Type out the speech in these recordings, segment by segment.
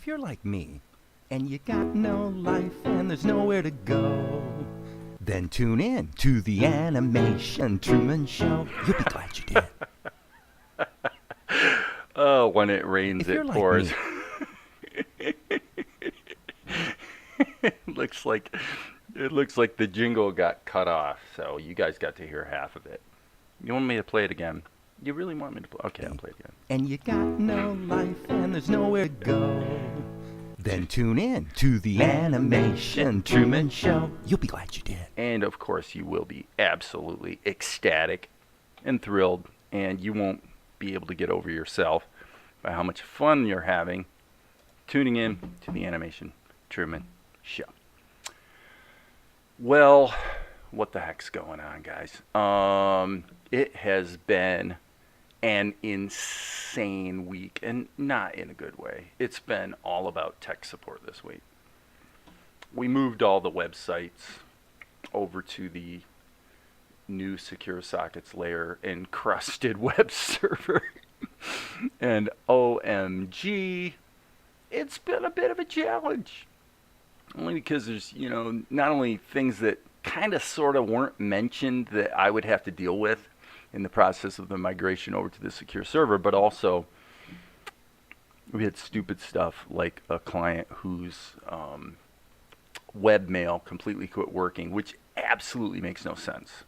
If you're like me, and you got no life and there's nowhere to go, then tune in to the Animation Truman Show. You'll be glad you did. Oh, when it rains, If you're it like pours. me, It looks like the jingle got cut off, so you guys got to hear half of it. You want me to play it again? You really want me to play? Okay, I'll play it again. and you got no life and there's nowhere to go, then tune in to the Animation Truman Show. You'll be glad you did. And of course, you will be absolutely ecstatic and thrilled, and you won't be able to get over yourself by how much fun you're having tuning in to the Animation Truman Show. Well, what the heck's going on, guys? It has been an insane week, and not in a good way. It's been all about tech support this week. We moved all the websites over to the new secure sockets layer encrusted web server. And OMG, it's been a bit of a challenge. Only because there's, not only things that kind of sort of weren't mentioned that I would have to deal with in the process of the migration over to the secure server, but also we had stupid stuff like a client whose webmail completely quit working, which absolutely makes no sense.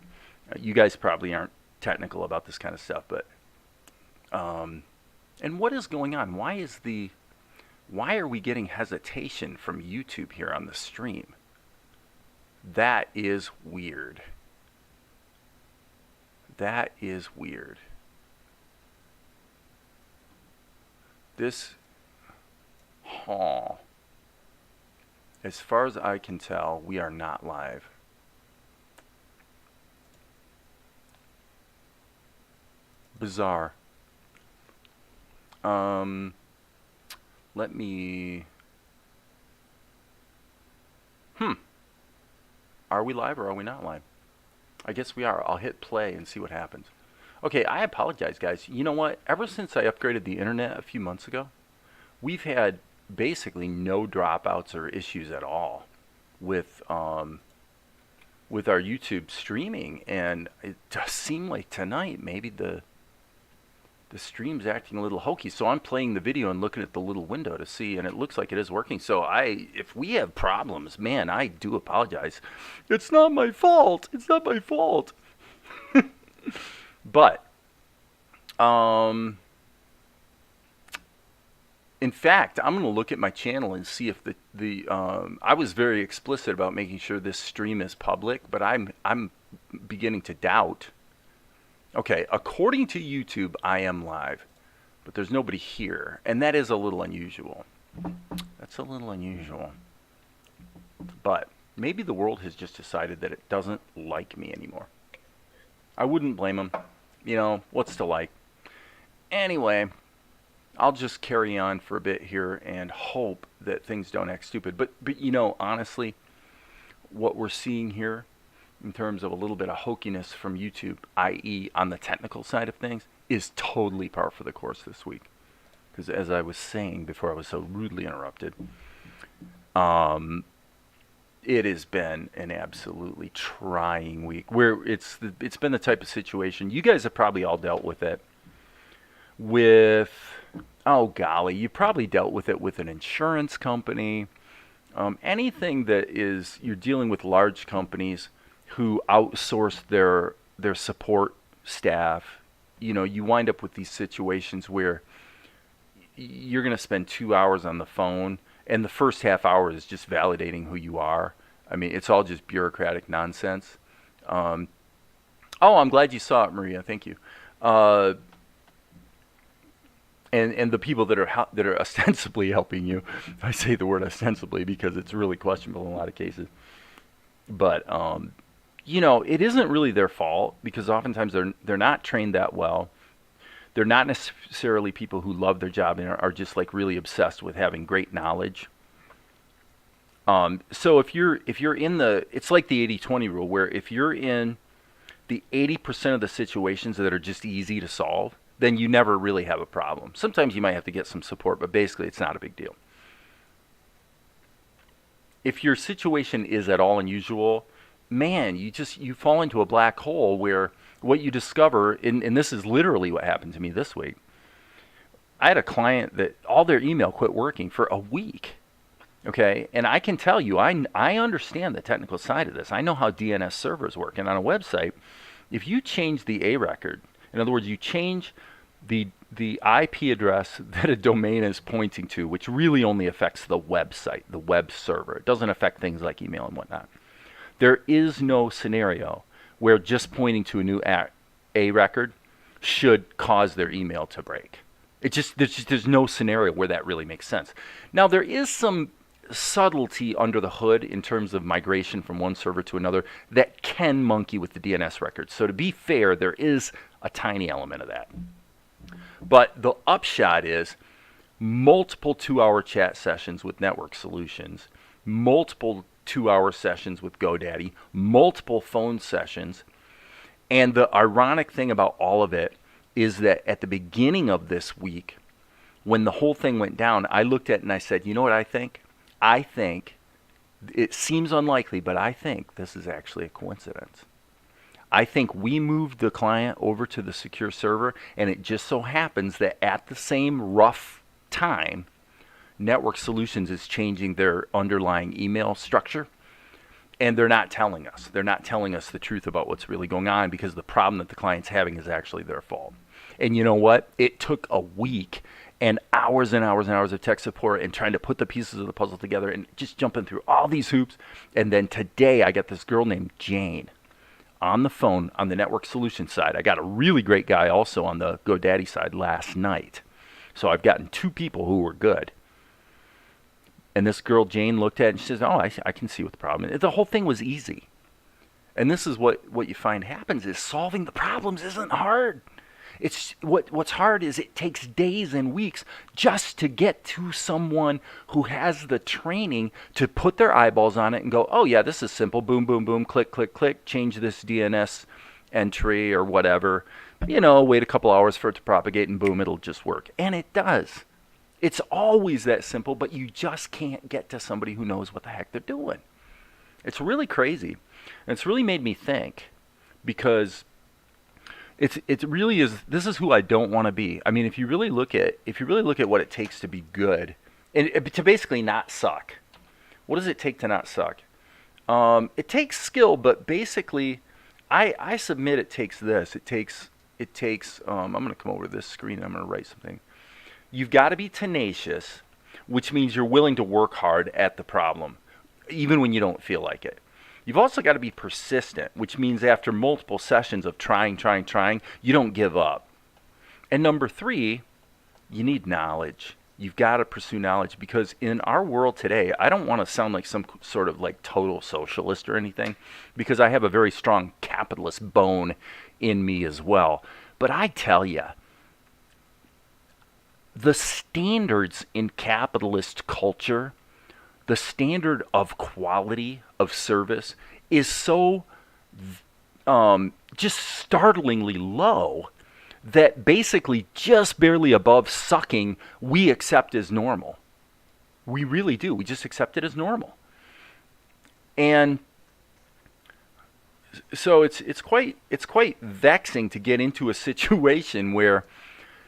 You guys probably aren't technical about this kind of stuff, but and what is going on? Why are we getting hesitation from YouTube here on the stream? That is weird. That is weird. This, as far as I can tell, we are not live. Bizarre. Let me... Are we live or are we not live? I guess we are. I'll hit play and see what happens. Okay, I apologize, guys. You know what? Ever since I upgraded the internet a few months ago, we've had basically no dropouts or issues at all with our YouTube streaming, and it does seem like tonight maybe the stream's acting a little hokey. So I'm playing the video and looking at the little window to see, and it looks like it is working. So if we have problems, man, I do apologize. It's not my fault. It's not my fault. But, in fact, I'm going to look at my channel and see if I was very explicit about making sure this stream is public, but I'm beginning to doubt. Okay, according to YouTube, I am live, but there's nobody here, and that is a little unusual. That's a little unusual. But maybe the world has just decided that it doesn't like me anymore. I wouldn't blame them. What's to like? Anyway, I'll just carry on for a bit here and hope that things don't act stupid. But honestly, what we're seeing here in terms of a little bit of hokiness from YouTube, i.e. on the technical side of things, is totally par for the course this week. Because as I was saying before I was so rudely interrupted, it has been an absolutely trying week where it's been the type of situation, you guys have probably all dealt with it you probably dealt with it with an insurance company, anything that is, you're dealing with large companies who outsource their support staff. You wind up with these situations where you're going to spend 2 hours on the phone, and the first half hour is just validating who you are. I mean, it's all just bureaucratic nonsense. I'm glad you saw it, Maria. Thank you. And the people that are ostensibly helping you, I say the word ostensibly because it's really questionable in a lot of cases. But it isn't really their fault, because oftentimes they're not trained that well. They're not necessarily people who love their job and are just like really obsessed with having great knowledge. So if you're in it's like the 80-20 rule, where if you're in the 80% of the situations that are just easy to solve, then you never really have a problem. Sometimes you might have to get some support, but basically it's not a big deal. if your situation is at all unusual, man, you fall into a black hole where what you discover, and this is literally what happened to me this week. I had a client that all their email quit working for a week. Okay, and I can tell you, I understand the technical side of this. I know how DNS servers work, and on a website, if you change the A record, in other words, you change the IP address that a domain is pointing to, which really only affects the website, the web server. It doesn't affect things like email and whatnot. There is no scenario where just pointing to a new A record should cause their email to break. There's no scenario where that really makes sense. Now, there is some subtlety under the hood in terms of migration from one server to another that can monkey with the DNS records. So to be fair, there is a tiny element of that. But the upshot is multiple 2-hour chat sessions with Network Solutions, multiple 2-hour sessions with GoDaddy, multiple phone sessions. And the ironic thing about all of it is that at the beginning of this week, when the whole thing went down, I looked at it and I said, you know what I think? I think, it seems unlikely, but I think this is actually a coincidence. I think we moved the client over to the secure server, and it just so happens that at the same rough time, Network Solutions is changing their underlying email structure, and they're not telling us. They're not telling us the truth about what's really going on because the problem that the client's having is actually their fault. And you know what? It took a week and hours of tech support and trying to put the pieces of the puzzle together and just jumping through all these hoops. And then today I got this girl named Jane on the phone on the Network Solutions side. I got a really great guy also on the GoDaddy side last night. So I've gotten 2 people who were good. And this girl, Jane, looked at it and she says, oh, I can see what the problem is. The whole thing was easy. And this is what you find happens is solving the problems isn't hard. It's what's hard is it takes days and weeks just to get to someone who has the training to put their eyeballs on it and go, oh yeah, this is simple. Boom, boom, boom, click, click, click, change this DNS entry or whatever. You know, wait a couple hours for it to propagate and boom, it'll just work. And it does. It's always that simple, but you just can't get to somebody who knows what the heck they're doing. It's really crazy. And it's really made me think because it really is. This is who I don't want to be. I mean, if you really look at what it takes to be good, and to basically not suck, what does it take to not suck? It takes skill, but basically, I submit it takes this. It takes. I'm going to come over to this screen and I'm going to write something. You've got to be tenacious, which means you're willing to work hard at the problem, even when you don't feel like it. You've also got to be persistent, which means after multiple sessions of trying, you don't give up. And number 3, you need knowledge. You've got to pursue knowledge because in our world today, I don't want to sound like some sort of like total socialist or anything because I have a very strong capitalist bone in me as well. But I tell you, the standards in capitalist culture, the standard of quality of service is so just startlingly low that basically just barely above sucking we accept as normal. We really do. We just accept it as normal. And so it's quite vexing to get into a situation where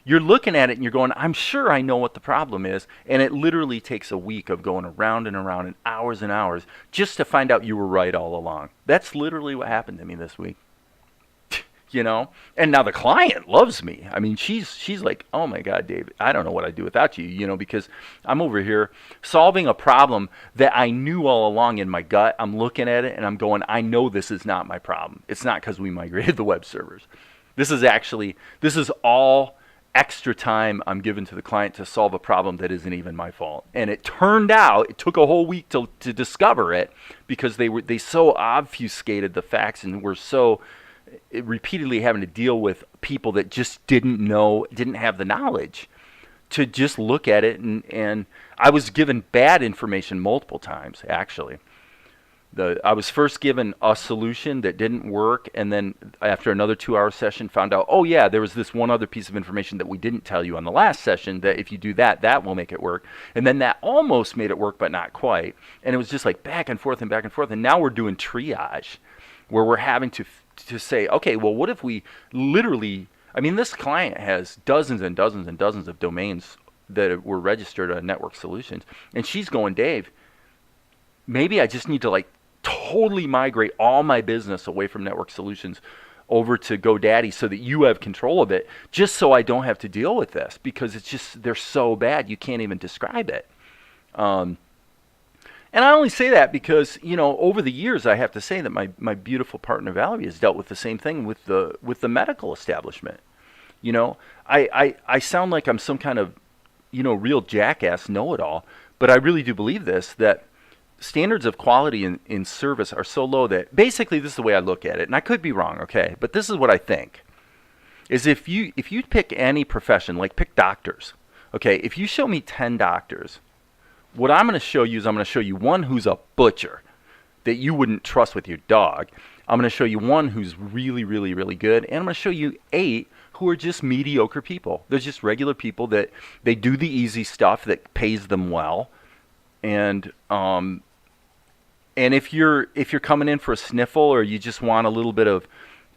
you're looking at it and you're going, I'm sure I know what the problem is. And it literally takes a week of going around and around and hours just to find out you were right all along. That's literally what happened to me this week. You know? And now the client loves me. I mean, she's like, oh my God, David, I don't know what I'd do without you, you know, because I'm over here solving a problem that I knew all along in my gut. I'm looking at it and I'm going, I know this is not my problem. It's not because we migrated the web servers. This is all extra time I'm given to the client to solve a problem that isn't even my fault. And it turned out, it took a whole week to discover it because they so obfuscated the facts and were so repeatedly having to deal with people that just didn't have the knowledge to just look at it. And I was given bad information multiple times, actually. I was first given a solution that didn't work, and then after another 2-hour session found out, oh yeah, there was this one other piece of information that we didn't tell you on the last session, that if you do that, that will make it work. And then that almost made it work, but not quite. And it was just like back and forth and back and forth. And now we're doing triage, where we're having to say, okay, well, what if we literally, I mean, this client has dozens and dozens and dozens of domains that were registered on Network Solutions. And she's going, Dave, maybe I just need to like totally migrate all my business away from Network Solutions over to GoDaddy so that you have control of it, just so I don't have to deal with this, because it's just, they're so bad you can't even describe it. And I only say that because, you know, over the years I have to say that my beautiful partner Valerie has dealt with the same thing with the medical establishment. You know, I sound like I'm some kind of, you know, real jackass know-it-all, but I really do believe this, that standards of quality in service are so low that basically this is the way I look at it, and I could be wrong, okay, but this is what I think, is if you pick any profession, like pick doctors, okay, if you show me 10 doctors, what I'm going to show you is I'm going to show you one who's a butcher that you wouldn't trust with your dog. I'm going to show you one who's really, really, really good, and I'm going to show you 8 who are just mediocre people. They're just regular people that they do the easy stuff that pays them well, and if you're coming in for a sniffle, or you just want a little bit of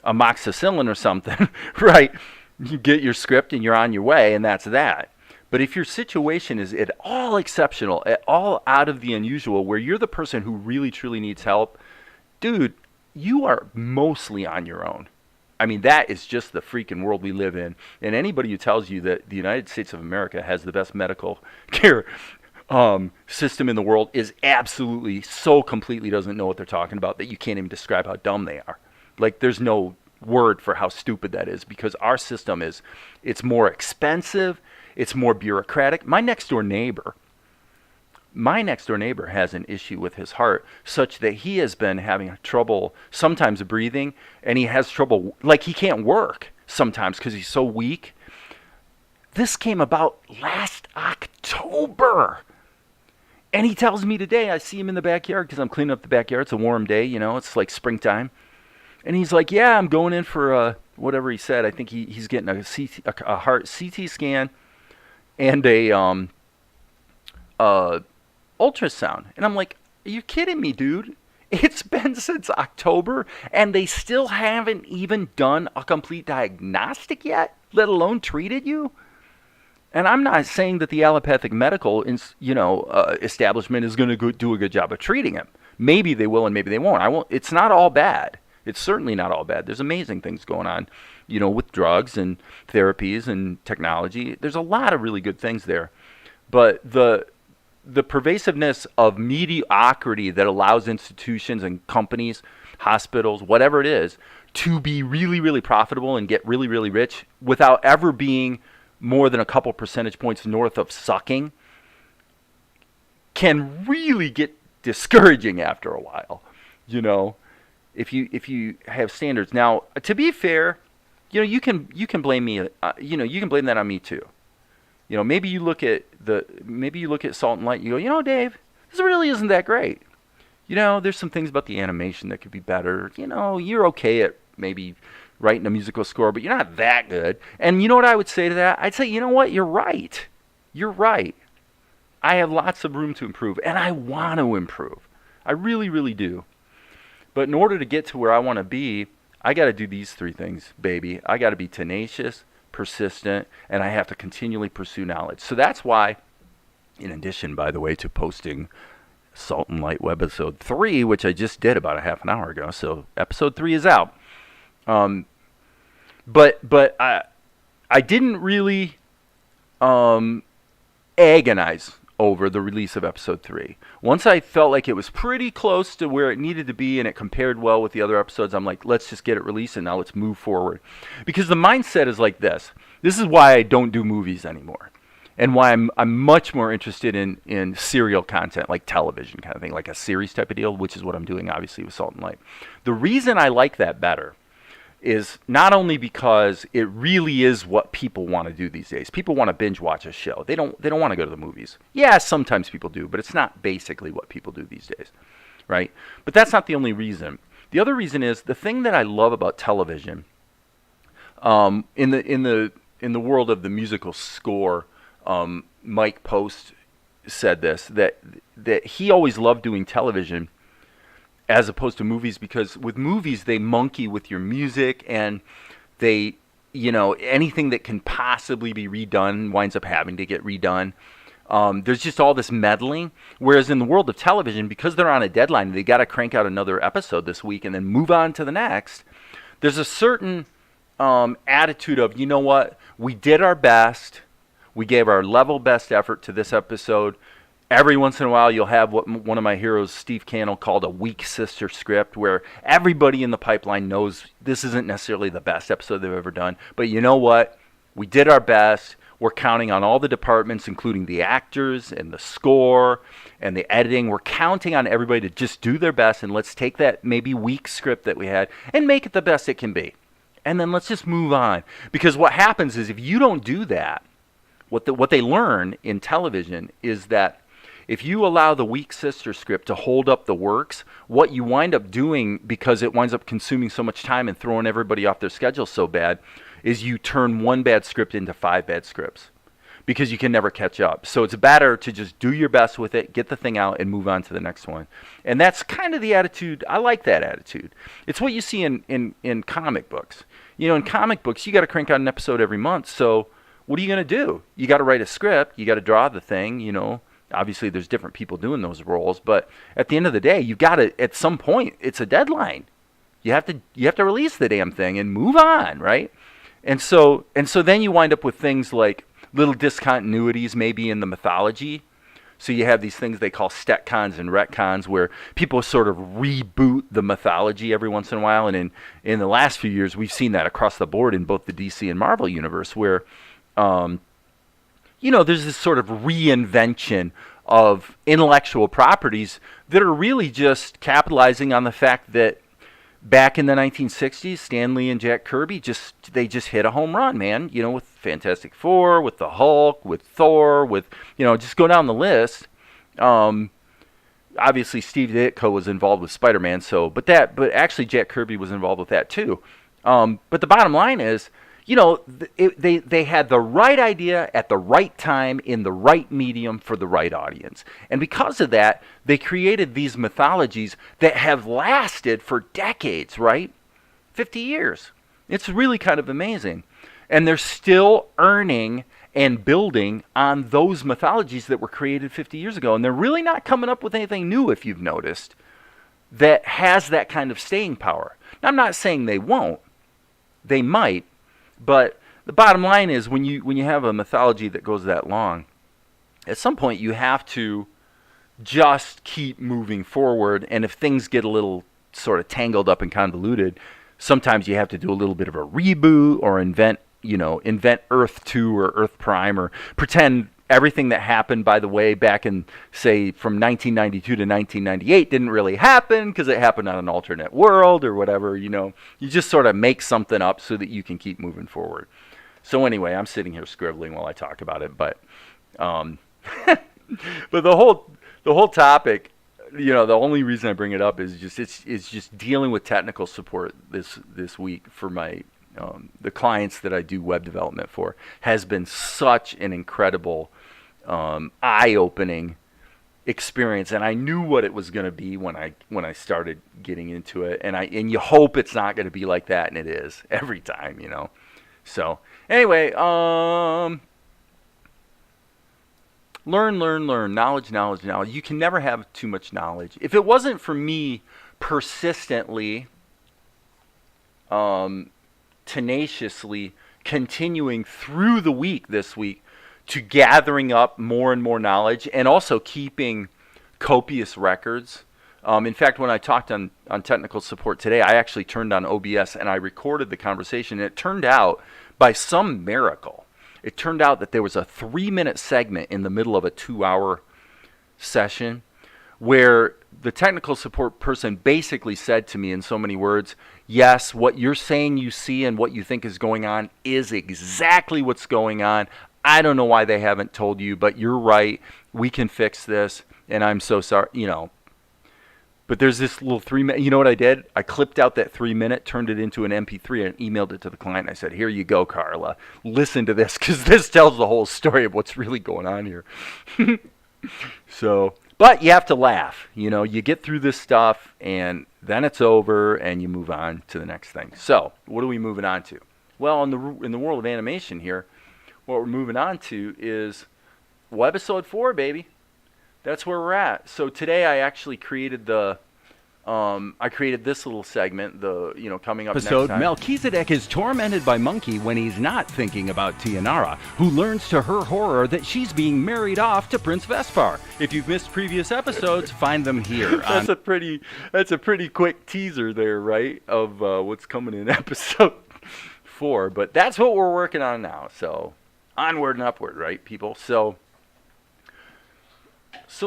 amoxicillin or something, right? You get your script and you're on your way, and that's that. But if your situation is at all exceptional, at all out of the unusual, where you're the person who really truly needs help, dude, you are mostly on your own. I mean, that is just the freaking world we live in. And anybody who tells you that the United States of America has the best medical care system in the world is absolutely so completely doesn't know what they're talking about that you can't even describe how dumb they are. Like, there's no word for how stupid that is, because our system it's more expensive, it's more bureaucratic. My next door neighbor has an issue with his heart, such that he has been having trouble sometimes breathing, and he has trouble, like he can't work sometimes because he's so weak. This came about last October. And he tells me today, I see him in the backyard because I'm cleaning up the backyard. It's a warm day, you know, it's like springtime. And he's like, yeah, I'm going in for whatever he said. I think he's getting a heart CT scan and a ultrasound. And I'm like, are you kidding me, dude? It's been since October, and they still haven't even done a complete diagnostic yet, let alone treated you? And I'm not saying that the allopathic medical, establishment is going to do a good job of treating him. Maybe they will, and maybe they won't. It's not all bad. It's certainly not all bad. There's amazing things going on, you know, with drugs and therapies and technology. There's a lot of really good things there, but the pervasiveness of mediocrity that allows institutions and companies, hospitals, whatever it is, to be really, really profitable and get really, really rich without ever being more than a couple percentage points north of sucking can really get discouraging after a while, you know, if you have standards. Now, to be fair, you know, you can blame me, you can blame that on me too. You know, maybe you look at Salt and Light, you go, you know, Dave, this really isn't that great. You know, there's some things about the animation that could be better. You know, you're okay at maybe writing a musical score, but you're not that good. And you know what I would say to that? I'd say, you know what? You're right. You're right. I have lots of room to improve, and I want to improve. I really, really do. But in order to get to where I want to be, I got to do these 3 things, baby. I got to be tenacious, persistent, and I have to continually pursue knowledge. So that's why, in addition, by the way, to posting Salt and Light webisode 3, which I just did about a half an hour ago, so episode 3 is out. But I didn't really agonize over the release of episode 3. Once I felt like it was pretty close to where it needed to be and it compared well with the other episodes, I'm like, let's just get it released and now let's move forward. Because the mindset is like this. This is why I don't do movies anymore. And why I'm much more interested in serial content, like television kind of thing, like a series type of deal, which is what I'm doing obviously with Salt and Light. The reason I like that better is not only because it really is what people want to do these days. People want to binge watch a show. They don't want to go to the movies. Yeah, sometimes people do, but it's not basically what people do these days. right? But that's not the only reason. The other reason is the thing that I love about television, in the world of the musical score. Mike Post said this, that he always loved doing television as opposed to movies, because with movies they monkey with your music, and they, anything that can possibly be redone winds up having to get redone. There's just all this meddling. Whereas in the world of television, because they're on a deadline, they got to crank out another episode this week and then move on to the next. There's a certain attitude of, you know what, we did our best. We gave our level best effort to this episode. Every once in a while, you'll have what one of my heroes, Steve Cannell, called a weak sister script, where everybody in the pipeline knows this isn't necessarily the best episode they've ever done. But you know what? We did our best. We're counting on all the departments, including the actors and the score and the editing. We're counting on everybody to just do their best, and let's take that maybe weak script that we had and make it the best it can be. And then let's just move on. Because what happens is, if you don't do that, what they learn in television is that if you allow the weak sister script to hold up the works, what you wind up doing, because it winds up consuming so much time and throwing everybody off their schedule so bad, is you turn one bad script into 5 bad scripts, because you can never catch up. So it's better to just do your best with it, get the thing out, and move on to the next one. And that's kind of the attitude. I like that attitude. It's what you see in comic books. In comic books, you got to crank out an episode every month. So what are you going to do? You got to write a script. You got to draw the thing, Obviously, there's different people doing those roles, but at the end of the day, you've got to, at some point, it's a deadline. You have to release the damn thing and move on, right? And so then you wind up with things like little discontinuities maybe in the mythology. So you have these things they call stetcons and retcons, where people sort of reboot the mythology every once in a while. And in the last few years, we've seen that across the board in both the DC and Marvel universe, where there's this sort of reinvention of intellectual properties that are really just capitalizing on the fact that back in the 1960s, Stan Lee and Jack Kirby just hit a home run, man. With Fantastic Four, with the Hulk, with Thor, with just go down the list. Obviously, Steve Ditko was involved with Spider-Man, but actually Jack Kirby was involved with that too. But the bottom line is, they had the right idea at the right time in the right medium for the right audience. And because of that, they created these mythologies that have lasted for decades, right? 50 years. It's really kind of amazing. And they're still earning and building on those mythologies that were created 50 years ago. And they're really not coming up with anything new, if you've noticed, that has that kind of staying power. Now, I'm not saying they won't. They might. But the bottom line is, when you have a mythology that goes that long, at some point you have to just keep moving forward. And if things get a little sort of tangled up and convoluted, sometimes you have to do a little bit of a reboot, or invent Earth 2 or Earth Prime, or pretend everything that happened, by the way, back in, say, from 1992 to 1998 didn't really happen because it happened on an alternate world or whatever. You just sort of make something up so that you can keep moving forward. So anyway, I'm sitting here scribbling while I talk about it, but but the whole topic, the only reason I bring it up is just dealing with technical support this week for my the clients that I do web development for has been such an incredible eye-opening experience, and I knew what it was going to be when I started getting into it, and you hope it's not going to be like that, and it is every time, So anyway, learn, knowledge. You can never have too much knowledge. If it wasn't for me persistently, tenaciously continuing through the week this week to gathering up more and more knowledge, and also keeping copious records. In fact, when I talked on technical support today, I actually turned on OBS and I recorded the conversation, and it turned out, by some miracle, it turned out that there was a 3-minute segment in the middle of a 2-hour session where the technical support person basically said to me in so many words, yes, what you're saying you see and what you think is going on is exactly what's going on. I don't know why they haven't told you, but you're right. We can fix this, and I'm so sorry, But But there's this little 3-minute. You know what I did? I clipped out that 3-minute, turned it into an MP3, and emailed it to the client. I said, "Here you go, Carla. Listen to this, because this tells the whole story of what's really going on here." So, but you have to laugh. You get through this stuff, and then it's over, and you move on to the next thing. So, what are we moving on to? Well, in the world of animation here, what we're moving on to is episode 4, baby. That's where we're at. So today I actually created I created this little segment, coming up Episode, next time. Melchizedek is tormented by Monkey when he's not thinking about Tianara, who learns to her horror that she's being married off to Prince Vespar. If you've missed previous episodes, find them here. That's a pretty quick teaser there, right, of what's coming in episode 4. But that's what we're working on now. So onward and upward, right, people? So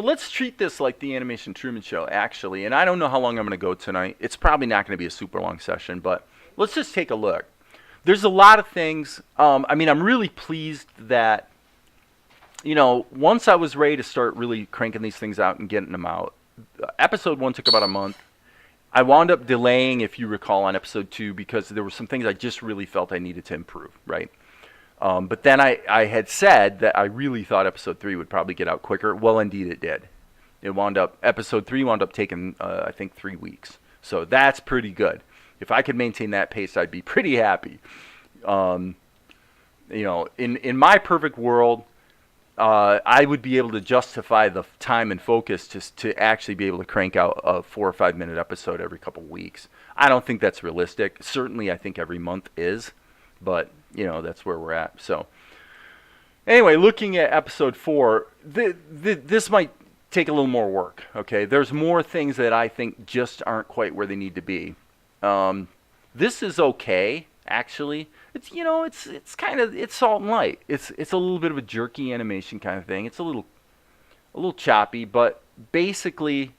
let's treat this like the Animation Truman Show, actually. And I don't know how long I'm going to go tonight. It's probably not going to be a super long session, but let's just take a look. There's a lot of things. I'm really pleased that, once I was ready to start really cranking these things out and getting them out, episode 1 took about a month. I wound up delaying, if you recall, on episode 2 because there were some things I just really felt I needed to improve, right? But then I had said that I really thought episode 3 would probably get out quicker. Well, indeed it did. Episode 3 wound up taking, I think, 3 weeks. So that's pretty good. If I could maintain that pace, I'd be pretty happy. In my perfect world, I would be able to justify the time and focus to actually be able to crank out a 4 or 5 minute episode every couple weeks. I don't think that's realistic. Certainly, I think every month is. But that's where we're at. So anyway, looking at episode 4, this might take a little more work. Okay, there's more things that I think just aren't quite where they need to be. This is okay, actually. It's it's kind of salt and light. It's a little bit of a jerky animation kind of thing. It's a little choppy, but basically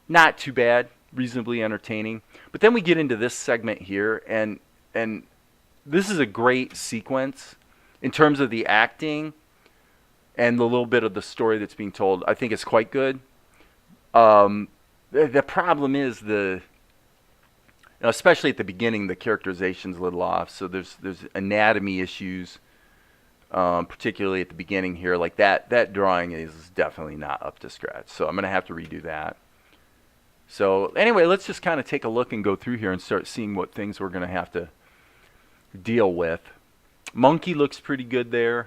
not too bad. Reasonably entertaining. But then we get into this segment here, and this is a great sequence in terms of the acting and the little bit of the story that's being told. I think it's quite good. The problem is especially at the beginning, the characterization's a little off. So there's anatomy issues, particularly at the beginning here. Like that drawing is definitely not up to scratch. So I'm going to have to redo that. So anyway, let's just kind of take a look and go through here and start seeing what things we're going to have to deal with. Monkey looks pretty good there,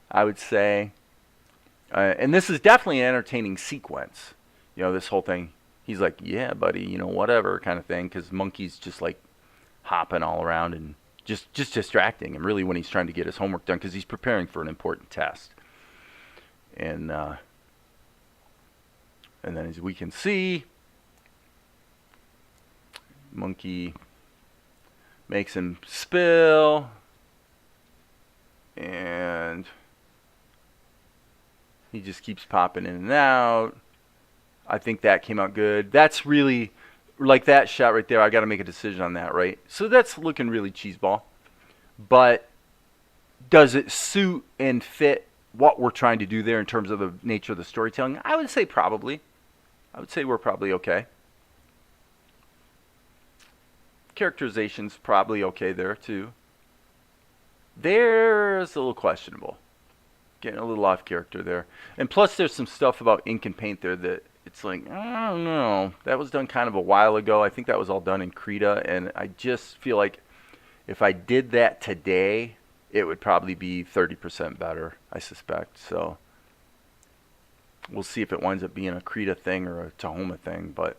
I would say. And this is definitely an entertaining sequence. This whole thing. He's like, yeah, buddy, whatever kind of thing. Because Monkey's just like hopping all around and just distracting him, really, when he's trying to get his homework done because he's preparing for an important test. And then as we can see, Monkey makes him spill, and he just keeps popping in and out. I think that came out good. That's really, like that shot right there, I got to make a decision on that, right? So that's looking really cheeseball. But does it suit and fit what we're trying to do there in terms of the nature of the storytelling? I would say probably. I would say we're probably okay. Characterization's probably okay there too. There's a little questionable. Getting a little off character there. And plus there's some stuff about ink and paint there that it's like, I don't know. That was done kind of a while ago. I think that was all done in Krita, and I just feel like if I did that today, it would probably be 30% better, I suspect. So we'll see if it winds up being a Krita thing or a Tahoma thing, but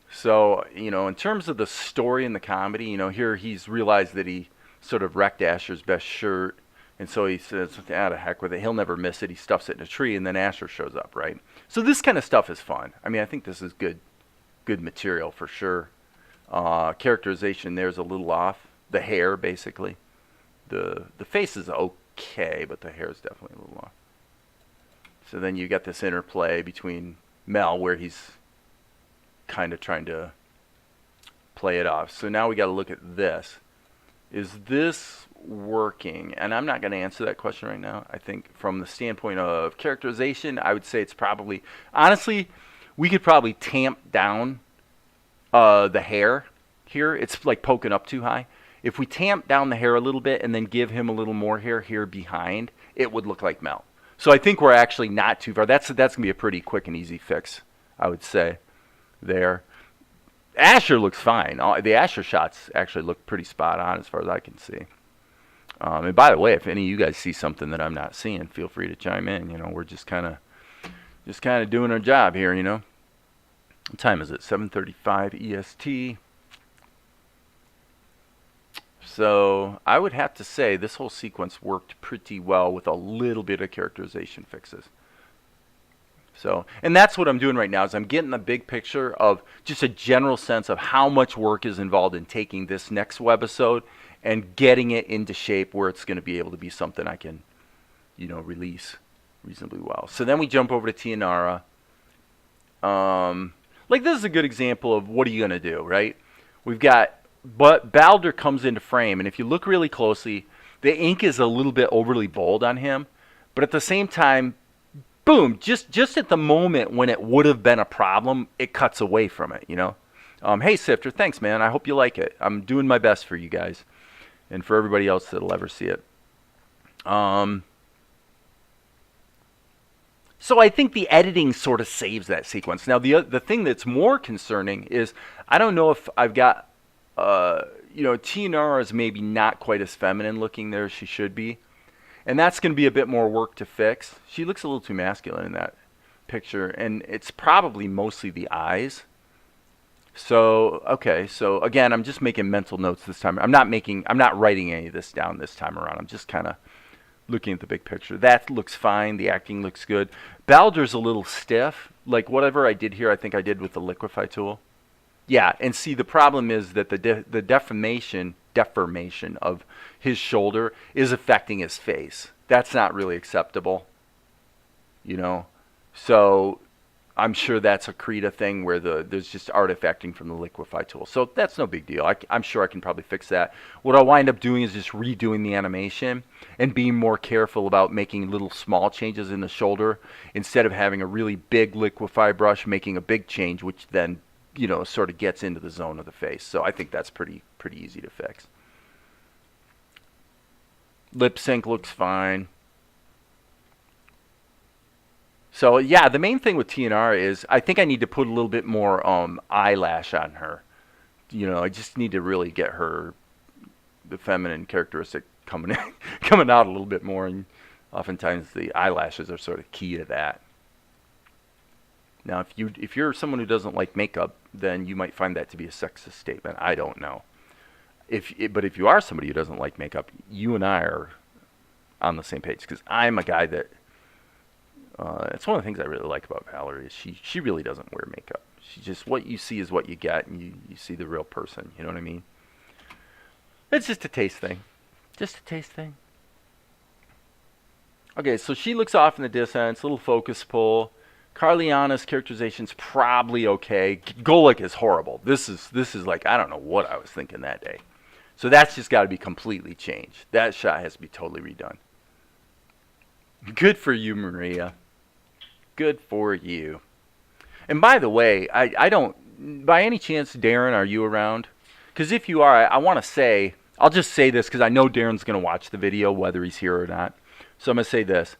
so, in terms of the story and the comedy, here he's realized that he sort of wrecked Asher's best shirt. And so he says, the heck with it. He'll never miss it. He stuffs it in a tree, and then Asher shows up, right? So this kind of stuff is fun. I think this is good material for sure. Characterization there's a little off. The hair, basically. The face is okay, but the hair is definitely a little off. So then you got this interplay between Mel, where he's kind of trying to play it off. So now we got to look at this. Is this working? And I'm not going to answer that question right now. I think from the standpoint of characterization, I would say it's probably, honestly, we could probably tamp down the hair here. It's like poking up too high. If we tamp down the hair a little bit and then give him a little more hair here behind, it would look like Mel. So I think we're actually not too far. That's going to be a pretty quick and easy fix, I would say, there. Asher looks fine. The Asher shots actually look pretty spot on as far as I can see. And by the way, if any of you guys see something that I'm not seeing, feel free to chime in. You know, we're just kind of doing our job here, you know. What time is it? 7:35 EST. So I would have to say this whole sequence worked pretty well with a little bit of characterization fixes. So, and that's what I'm doing right now is I'm getting the big picture of just a general sense of how much work is involved in taking this next webisode and getting it into shape where it's going to be able to be something I can, you know, release reasonably well. So then we jump over to Tianara. Like this is a good example of what are you going to do, right? We've got, but Balder comes into frame, and if you look really closely, the ink is a little bit overly bold on him, but at the same time, boom, just at the moment when it would have been a problem, it cuts away from it, you know? Hey, Sifter, thanks, man. I hope you like it. I'm doing my best for you guys and for everybody else that'll ever see it. So I think the editing sort of saves that sequence. Now, the thing that's more concerning is I don't know if I've got, you know, Tianara is maybe not quite as feminine looking there as she should be. And that's going to be a bit more work to fix. She looks a little too masculine in that picture, and it's probably mostly the eyes. So, okay, so again, I'm just making mental notes this time. I'm not writing any of this down this time around. I'm just kind of looking at the big picture. That looks fine. The acting looks good. Balder's a little stiff. Like whatever I did here, I think I did with the liquify tool. Yeah, and see, the problem is that the deformation of his shoulder is affecting his face. That's not really acceptable, you know. So I'm sure that's a Krita thing where there's just artifacting from the liquify tool. So that's no big deal. I'm sure I can probably fix that. What I'll wind up doing is just redoing the animation and being more careful about making little small changes in the shoulder instead of having a really big liquify brush making a big change, which then, you know, sort of gets into the zone of the face. So I think that's pretty easy to fix. Lip sync looks fine. So yeah, the main thing with Tianara is I think I need to put a little bit more eyelash on her. You know, I just need to really get her, the feminine characteristic coming out a little bit more, and oftentimes the eyelashes are sort of key to that. Now, if you're someone who doesn't like makeup, then you might find that to be a sexist statement. I don't know. But if you are somebody who doesn't like makeup, you and I are on the same page, because I'm a guy that it's one of the things I really like about Valerie is she really doesn't wear makeup. She just, what you see is what you get, and you see the real person. You know what I mean? It's just a taste thing. Just a taste thing. Okay, so she looks off in the distance, little focus pull. Carliana's characterization's probably okay. Golik is horrible. This is like, I don't know what I was thinking that day. So that's just got to be completely changed. That shot has to be totally redone. Good for you, Maria. Good for you. And by the way, I don't, by any chance, Darren, are you around? Because if you are, I want to say, I'll just say this because I know Darren's going to watch the video whether he's here or not. So I'm going to say this.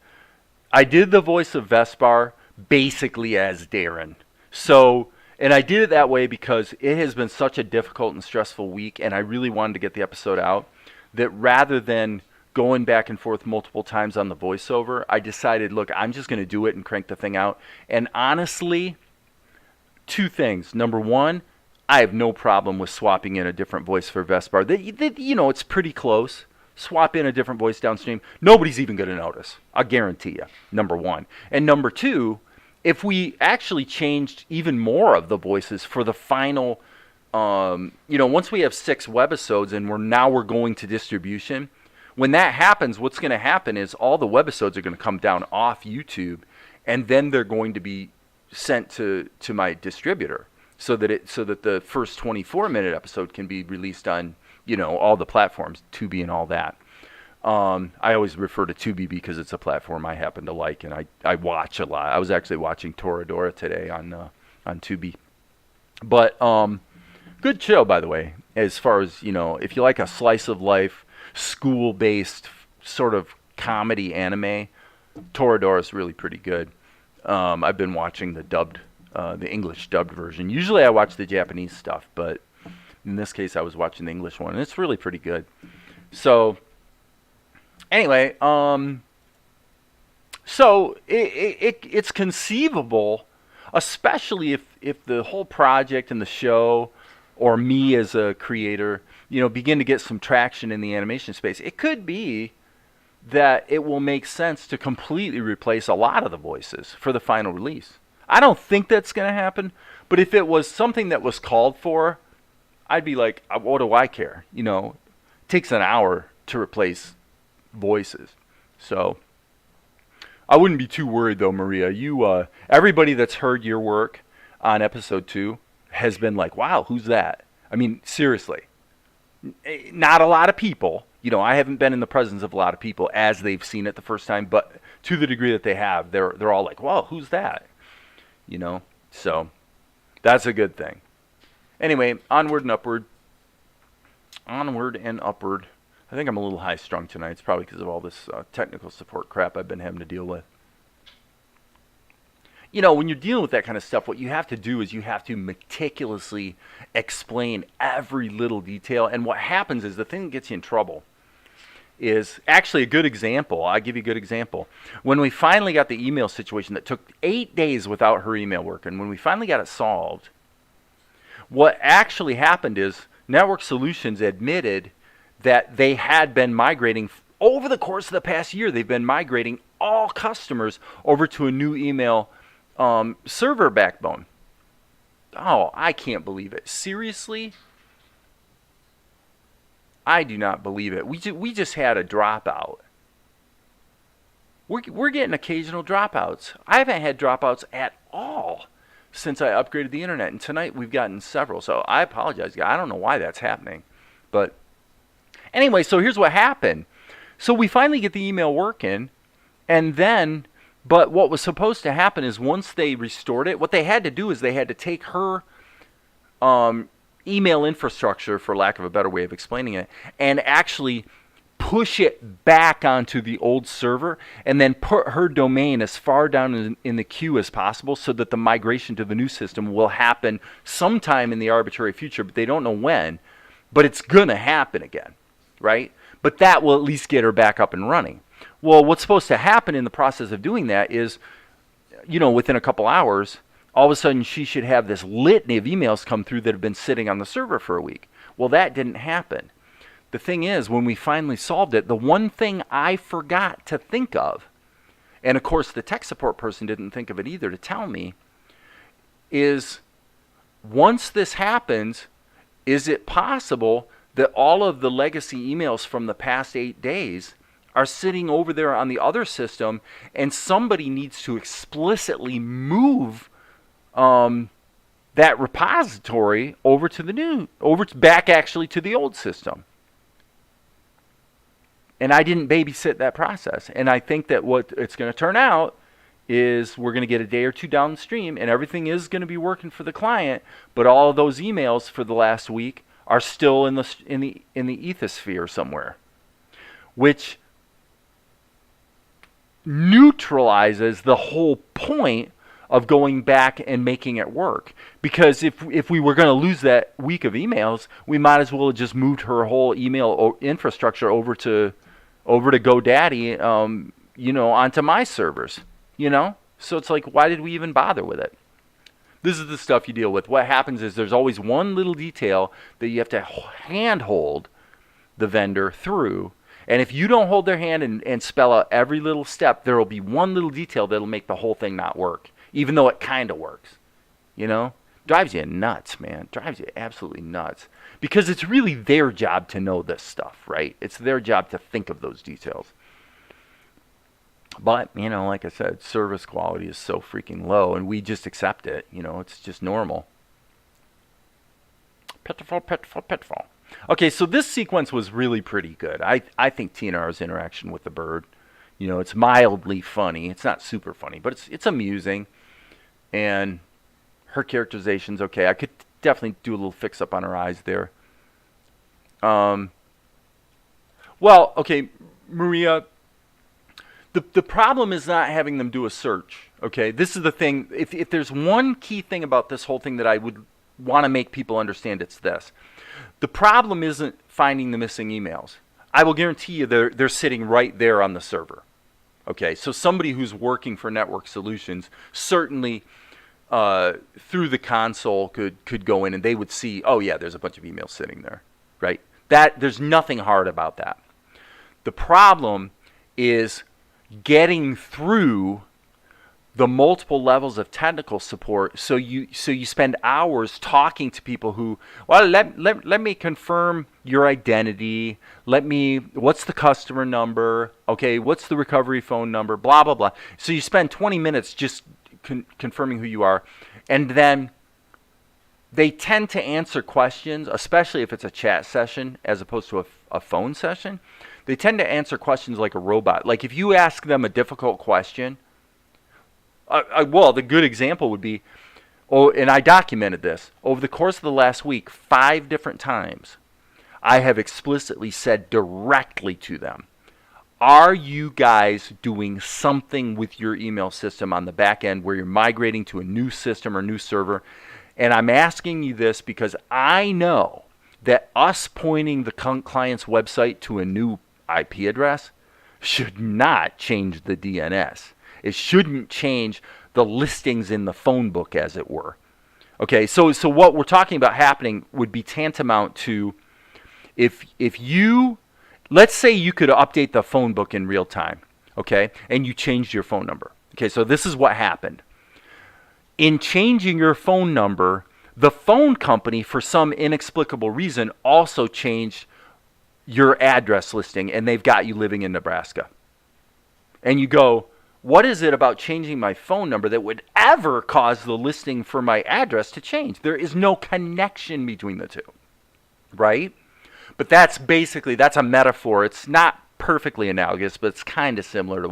I did the voice of Vespar basically as Darren. So, and I did it that way because it has been such a difficult and stressful week, and I really wanted to get the episode out, that rather than going back and forth multiple times on the voiceover, I decided, look, I'm just going to do it and crank the thing out. And honestly, two things. Number one, I have no problem with swapping in a different voice for Vespar. You know, it's pretty close. Swap in a different voice downstream. Nobody's even going to notice. I guarantee you. Number one. And number two, if we actually changed even more of the voices for the final, you know, once we have 6 webisodes and we're going to distribution, when that happens, what's going to happen is all the webisodes are going to come down off YouTube, and then they're going to be sent to my distributor so that the first 24-minute episode can be released on, you know, all the platforms, Tubi and all that. I always refer to Tubi because it's a platform I happen to like, and I watch a lot. I was actually watching Toradora today on on Tubi. But good show, by the way, as far as, if you like a slice of life, school-based sort of comedy anime, Toradora is really pretty good. I've been watching the English dubbed version. Usually I watch the Japanese stuff, but in this case I was watching the English one, and it's really pretty good. So, anyway, so it's conceivable, especially if the whole project and the show, or me as a creator, begin to get some traction in the animation space. It could be that it will make sense to completely replace a lot of the voices for the final release. I don't think that's going to happen, but if it was something that was called for, I'd be like, what do I care? It takes an hour to replace voices. So I wouldn't be too worried though, Maria. Everybody that's heard your work on episode 2 has been like, wow, who's that? I mean, seriously. Not a lot of people. I haven't been in the presence of a lot of people as they've seen it the first time, but to the degree that they have, they're all like, wow, who's that? So that's a good thing. Anyway, onward and upward. Onward and upward. I think I'm a little high-strung tonight. It's probably because of all this technical support crap I've been having to deal with. When you're dealing with that kind of stuff, what you have to do is you have to meticulously explain every little detail. And what happens is the thing that gets you in trouble is actually a good example. I'll give you a good example. When we finally got the email situation that took 8 days without her email working, when we finally got it solved, what actually happened is Network Solutions admitted that they had been migrating over the course of the past year. They've been migrating all customers over to a new email server backbone. Oh, I can't believe it. Seriously? I do not believe it. We just had a dropout. We're getting occasional dropouts. I haven't had dropouts at all since I upgraded the internet, and tonight we've gotten several. So I apologize. I don't know why that's happening. But anyway, so here's what happened. So we finally get the email working, and then, but what was supposed to happen is once they restored it, what they had to do is they had to take her email infrastructure, for lack of a better way of explaining it, and actually push it back onto the old server and then put her domain as far down in the queue as possible so that the migration to the new system will happen sometime in the arbitrary future, but they don't know when, but it's going to happen again, right? But that will at least get her back up and running. Well, what's supposed to happen in the process of doing that is, within a couple hours, all of a sudden she should have this litany of emails come through that have been sitting on the server for a week. Well, that didn't happen. The thing is, when we finally solved it, the one thing I forgot to think of, and of course the tech support person didn't think of it either to tell me, is once this happens, is it possible that all of the legacy emails from the past 8 days are sitting over there on the other system, and somebody needs to explicitly move that repository over to back actually to the old system. And I didn't babysit that process. And I think that what it's going to turn out is we're going to get a day or two downstream, and everything is going to be working for the client, but all of those emails for the last week are still in the ethosphere somewhere, which neutralizes the whole point of going back and making it work. Because if we were going to lose that week of emails, we might as well have just moved her whole email infrastructure over to GoDaddy, onto my servers, So it's like, why did we even bother with it? This is the stuff you deal with. What happens is there's always one little detail that you have to handhold the vendor through. And if you don't hold their hand and spell out every little step, there will be one little detail that'll make the whole thing not work, even though it kind of works. Drives you nuts, man. Drives you absolutely nuts. Because it's really their job to know this stuff, right? It's their job to think of those details. But, like I said, service quality is so freaking low, and we just accept it. It's just normal. Pitiful, pitiful, pitiful. Okay, so this sequence was really pretty good. I think Tianara's interaction with the bird, it's mildly funny. It's not super funny, but it's amusing. And Her characterization's okay. I could definitely do a little fix-up on her eyes there. Well, okay, Maria, the problem is not having them do a search, okay? This is the thing. If there's one key thing about this whole thing that I would want to make people understand, it's this. The problem isn't finding the missing emails. I will guarantee you they're sitting right there on the server. Okay, so somebody who's working for Network Solutions certainly through the console could go in and they would see, oh yeah, there's a bunch of emails sitting there, right? There's nothing hard about that. The problem is getting through the multiple levels of technical support, so you spend hours talking to people who, well, let me confirm your identity, what's the customer number, okay, what's the recovery phone number, blah, blah, blah. So you spend 20 minutes just confirming who you are, and then they tend to answer questions, especially if it's a chat session as opposed to a phone session. They tend to answer questions like a robot. Like if you ask them a difficult question, well, the good example would be, and I documented this, over the course of the last week, 5 different times, I have explicitly said directly to them, are you guys doing something with your email system on the back end where you're migrating to a new system or new server? And I'm asking you this because I know that us pointing the client's website to a new IP address should not change the DNS. It shouldn't change the listings in the phone book, as it were. Okay, so what we're talking about happening would be tantamount to if you, let's say you could update the phone book in real time, okay, and you changed your phone number. Okay, so this is what happened. In changing your phone number, the phone company, for some inexplicable reason, also changed your address listing, and they've got you living in Nebraska. And you go, what is it about changing my phone number that would ever cause the listing for my address to change? There is no connection between the two, right? But that's a metaphor. It's not perfectly analogous, but it's kind of similar to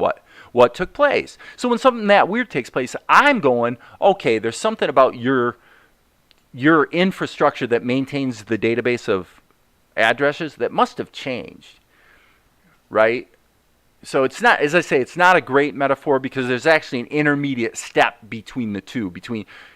what took place. So when something that weird takes place, I'm going, okay, there's something about your infrastructure that maintains the database of addresses that must have changed, right? So it's not, as I say, it's not a great metaphor because there's actually an intermediate step between the two.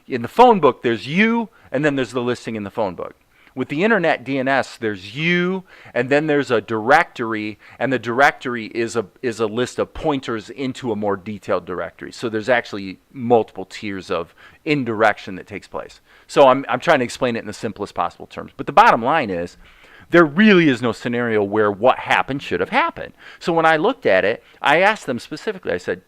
In the phone book, there's you, and then there's the listing in the phone book. With the internet DNS, there's you, and then there's a directory, and the directory is a list of pointers into a more detailed directory. So there's actually multiple tiers of indirection that takes place. So I'm trying to explain it in the simplest possible terms. But the bottom line is, there really is no scenario where what happened should have happened. So when I looked at it, I asked them specifically, I said,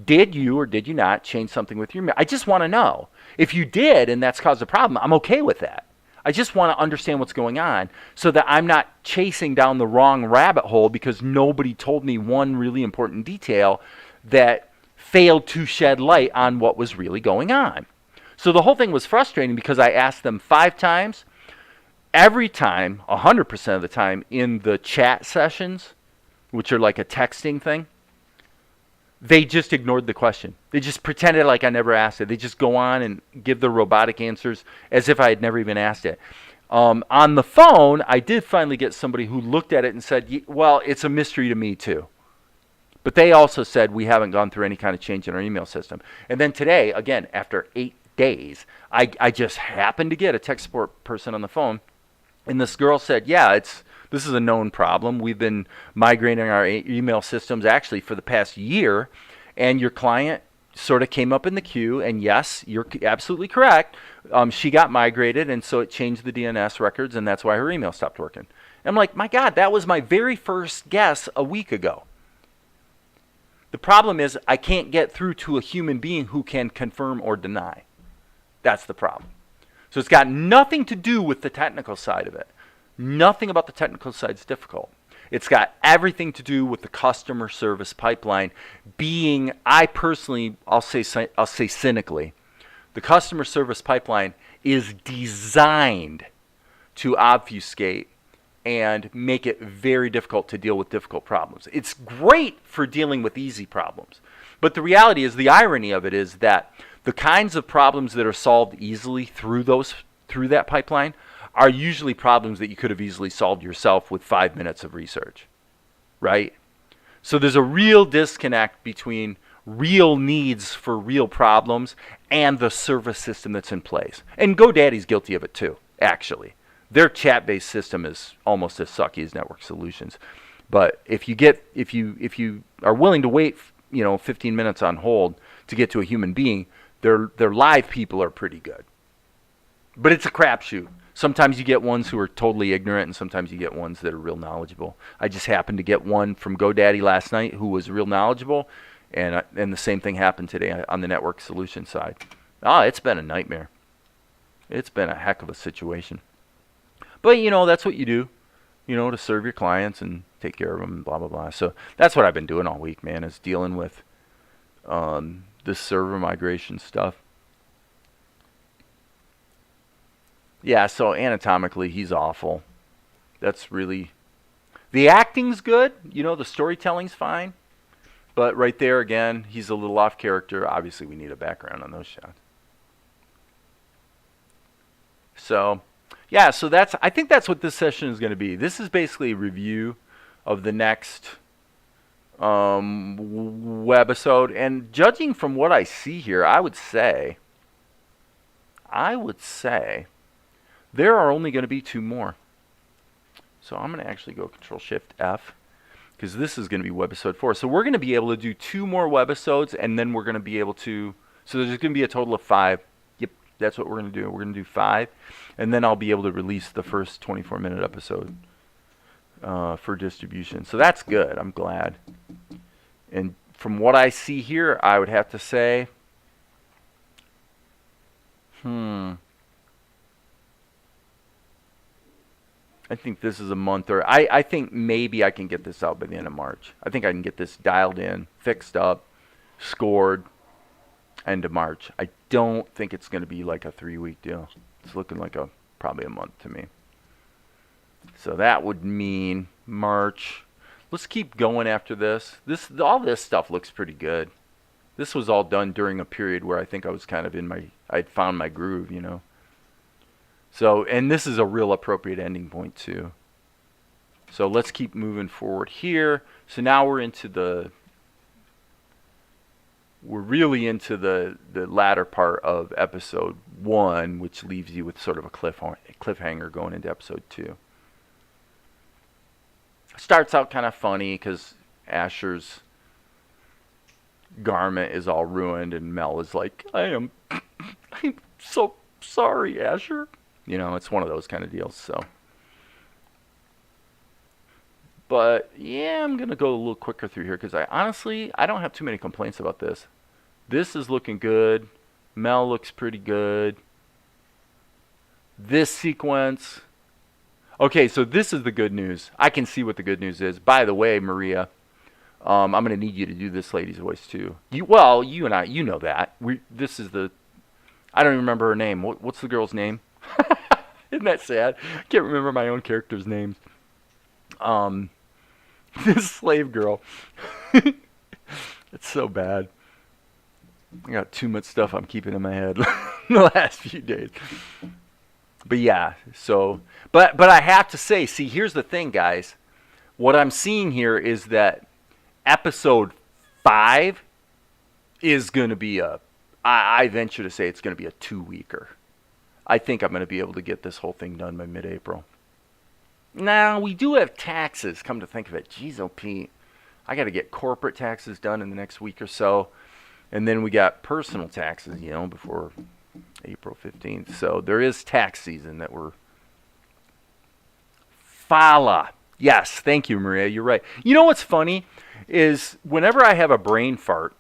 did you or did you not change something with your email? I just want to know. If you did and that's caused a problem, I'm okay with that. I just want to understand what's going on so that I'm not chasing down the wrong rabbit hole because nobody told me one really important detail that failed to shed light on what was really going on. So the whole thing was frustrating because I asked them 5 times. Every time, 100% of the time, in the chat sessions, which are like a texting thing, they just ignored the question. They just pretended like I never asked it. They just go on and give the robotic answers as if I had never even asked it. On the phone, I did finally get somebody who looked at it and said, well, it's a mystery to me too. But they also said we haven't gone through any kind of change in our email system. And then today, again, after 8 days, I just happened to get a tech support person on the phone. And this girl said, yeah, this is a known problem. We've been migrating our email systems actually for the past year, and your client sort of came up in the queue, and yes, you're absolutely correct. She got migrated, and so it changed the DNS records, and that's why her email stopped working. And I'm like, my God, that was my very first guess a week ago. The problem is I can't get through to a human being who can confirm or deny. That's the problem. So it's got nothing to do with the technical side of it. Nothing about the technical side is difficult. It's got everything to do with the customer service pipeline being, I'll say cynically, the customer service pipeline is designed to obfuscate and make it very difficult to deal with difficult problems. It's great for dealing with easy problems. But the reality is, the irony of it is that the kinds of problems that are solved easily through that pipeline are usually problems that you could have easily solved yourself with 5 minutes of research, right? So there's a real disconnect between real needs for real problems and the service system that's in place. And GoDaddy's guilty of it too, actually. Their chat-based system is almost as sucky as Network Solutions. But if you are willing to wait, 15 minutes on hold to get to a human being, their live people are pretty good. But it's a crapshoot. Sometimes you get ones who are totally ignorant, and sometimes you get ones that are real knowledgeable. I just happened to get one from GoDaddy last night who was real knowledgeable, and the same thing happened today on the Network Solution side. It's been a nightmare. It's been a heck of a situation. But, that's what you do, to serve your clients and take care of them and blah, blah, blah. So that's what I've been doing all week, man, is dealing with this server migration stuff. Yeah, so anatomically, he's awful. That's really... The acting's good. The storytelling's fine. But right there, again, he's a little off character. Obviously, we need a background on those shots. So, yeah, so I think that's what this session is going to be. This is basically a review of the next webisode. And judging from what I see here, I would say... there are only going to be 2 more. So I'm going to actually go Control-Shift-F because this is going to be webisode 4. So we're going to be able to do 2 more webisodes, and then we're going to be able to... So there's going to be a total of 5. Yep, that's what we're going to do. We're going to do 5, and then I'll be able to release the first 24-minute episode for distribution. So that's good. I'm glad. And from what I see here, I would have to say... I think this is a month, or I think maybe I can get this out by the end of March. I think I can get this dialed in, fixed up, scored, end of March. I don't think it's going to be like a 3-week deal. It's looking like probably a month to me. So that would mean March. Let's keep going after this. All this stuff looks pretty good. This was all done during a period where I think I was kind of I'd found my groove, So, and this is a real appropriate ending point too. So let's keep moving forward here. So now we're really into the latter part of episode 1, which leaves you with sort of a cliffhanger going into episode 2. Starts out kind of funny because Asher's garment is all ruined, and Mel is like, I'm so sorry, Asher. It's one of those kind of deals. So, but yeah, I'm gonna go a little quicker through here because I don't have too many complaints about this. This is looking good. Mel looks pretty good. This sequence. Okay, so this is the good news. I can see what the good news is. By the way, Maria, I'm gonna need you to do this lady's voice too. You and I, know that. This is the. I don't even remember her name. What's the girl's name? Isn't that sad? I can't remember my own character's names. This slave girl. It's so bad. I got too much stuff I'm keeping in my head the last few days. But yeah, so but I have to say, see, here's the thing, guys. What I'm seeing here is that episode 5 is going to be I venture to say it's going to be a 2-weeker. I think I'm going to be able to get this whole thing done by mid-April. Now, we do have taxes, come to think of it. Jeez, oh, Pete. I got to get corporate taxes done in the next week or so. And then we got personal taxes, before April 15th. So there is tax season that we're... Fala. Yes, thank you, Maria. You're right. You know what's funny is whenever I have a brain fart,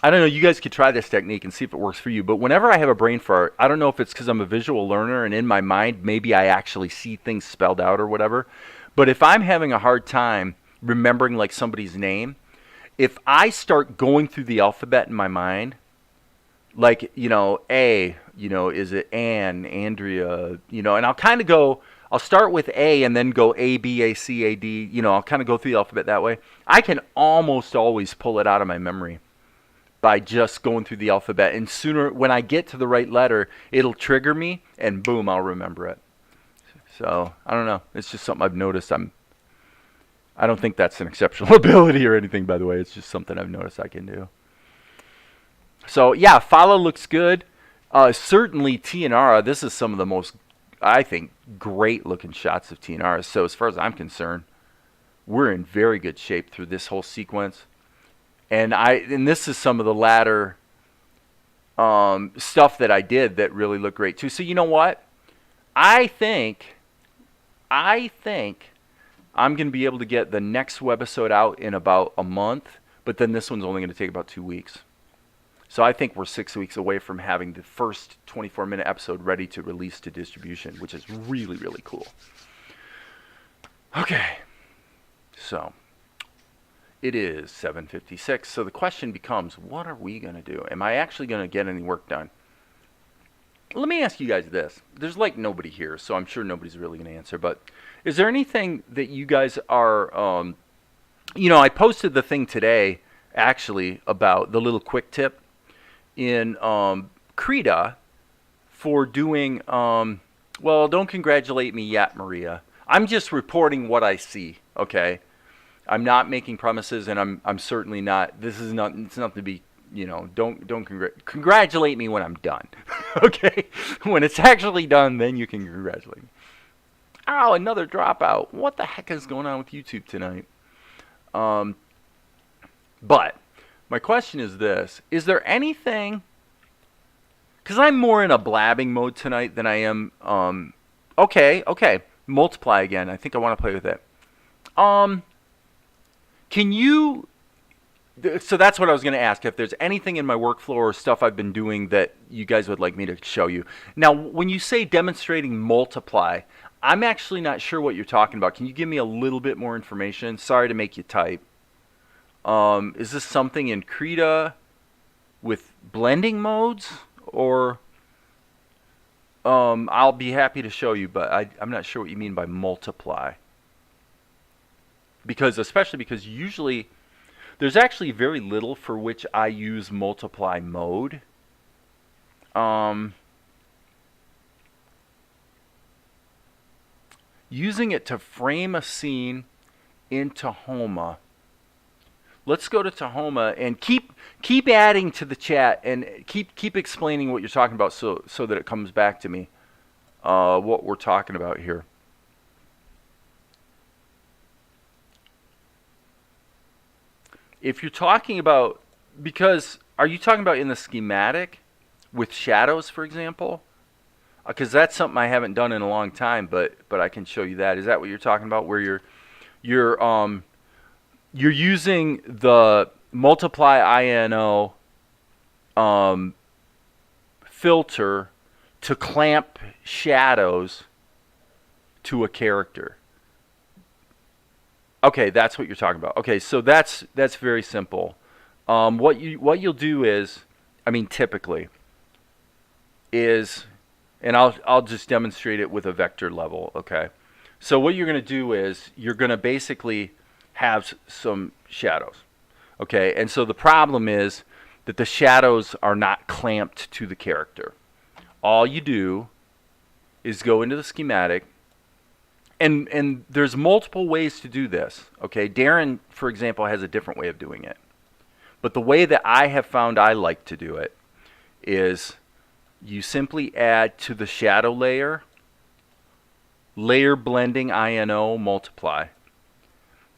I don't know, you guys could try this technique and see if it works for you, but whenever I have a brain fart, I don't know if it's because I'm a visual learner and in my mind maybe I actually see things spelled out or whatever, but if I'm having a hard time remembering like somebody's name, if I start going through the alphabet in my mind, like, A, is it Ann, Andrea, and I'll kind of go, I'll start with A and then go A, B, A, C, A, D, I'll kind of go through the alphabet that way. I can almost always pull it out of my memory. by just going through the alphabet. And sooner, when I get to the right letter, it'll trigger me, and boom, I'll remember it. So, I don't know. It's just something I've noticed. I don't think that's an exceptional ability or anything, by the way. It's just something I've noticed I can do. So, yeah, follow looks good. Certainly, Tianara, this is some of the most, I think, great-looking shots of Tianara. So, as far as I'm concerned, we're in very good shape through this whole sequence. And this is some of the latter stuff that I did that really looked great, too. So, you know what? I think I'm going to be able to get the next webisode out in about a month, but then this one's only going to take about 2 weeks. So I think we're 6 weeks away from having the first 24-minute episode ready to release to distribution, which is really, really cool. Okay. So it is 7:56. So the question becomes, what are we going to do? Am I actually going to get any work done? Let me ask you guys this. There's like nobody here, so I'm sure nobody's really going to answer. But is there anything that you guys are, I posted the thing today, actually, about the little quick tip in Krita for doing, well, don't congratulate me yet, Maria. I'm just reporting what I see, okay? I'm not making promises, and I'm certainly not, it's nothing to be, don't congratulate me when I'm done, okay? When it's actually done, then you can congratulate me. Oh, another dropout. What the heck is going on with YouTube tonight? But my question is this. Is there anything, because I'm more in a blabbing mode tonight than I am, okay, multiply again. I think I want to play with it. Can you, so that's what I was going to ask, if there's anything in my workflow or stuff I've been doing that you guys would like me to show you. Now, when you say demonstrating multiply, I'm actually not sure what you're talking about. Can you give me a little bit more information? Sorry to make you type. Is this something in Krita with blending modes? Or I'll be happy to show you, but I'm not sure what you mean by multiply. Especially because usually there's actually very little for which I use multiply mode. Using it to frame a scene in Tahoma. Let's go to Tahoma and keep adding to the chat and keep explaining what you're talking about so that it comes back to me what we're talking about here. If you're talking about, are you talking about in the schematic with shadows, for example? Because that's something I haven't done in a long time, but I can show you that. Is that what you're talking about, where you're using the multiply INO filter to clamp shadows to a character? Okay, that's what you're talking about. Okay, so that's very simple. What you'll do is, typically, is, and I'll just demonstrate it with a vector level. Okay, so what you're going to do is you're going to basically have some shadows. Okay, and so the problem is that the shadows are not clamped to the character. All you do is go into the schematic. And there's multiple ways to do this, okay? Darren, for example, has a different way of doing it. But the way that I have found I like to do it is you simply add to the shadow layer blending INO multiply.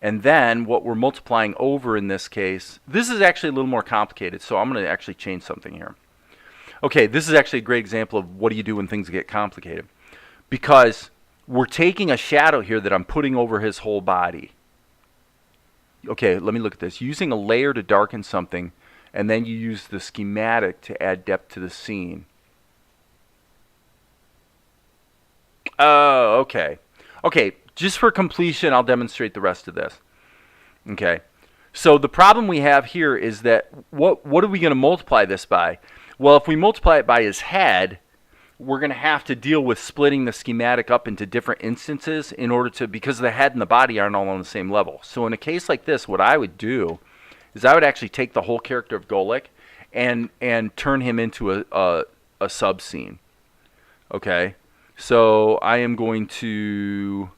And then what we're multiplying over in this case, this is actually a little more complicated, so I'm going to actually change something here. Okay, this is actually a great example of what do you do when things get complicated. Because we're taking a shadow here that I'm putting over his whole body. Okay, let me look at this. Using a layer to darken something, and then you use the schematic to add depth to the scene. Oh, okay. Okay, just for completion, I'll demonstrate the rest of this. Okay, so the problem we have here is that what are we going to multiply this by? Well, if we multiply it by his head, we're going to have to deal with splitting the schematic up into different instances in order to, because the head and the body aren't all on the same level. So in a case like this, what I would do is I would actually take the whole character of Golek and turn him into a sub scene. Okay, so I am going to.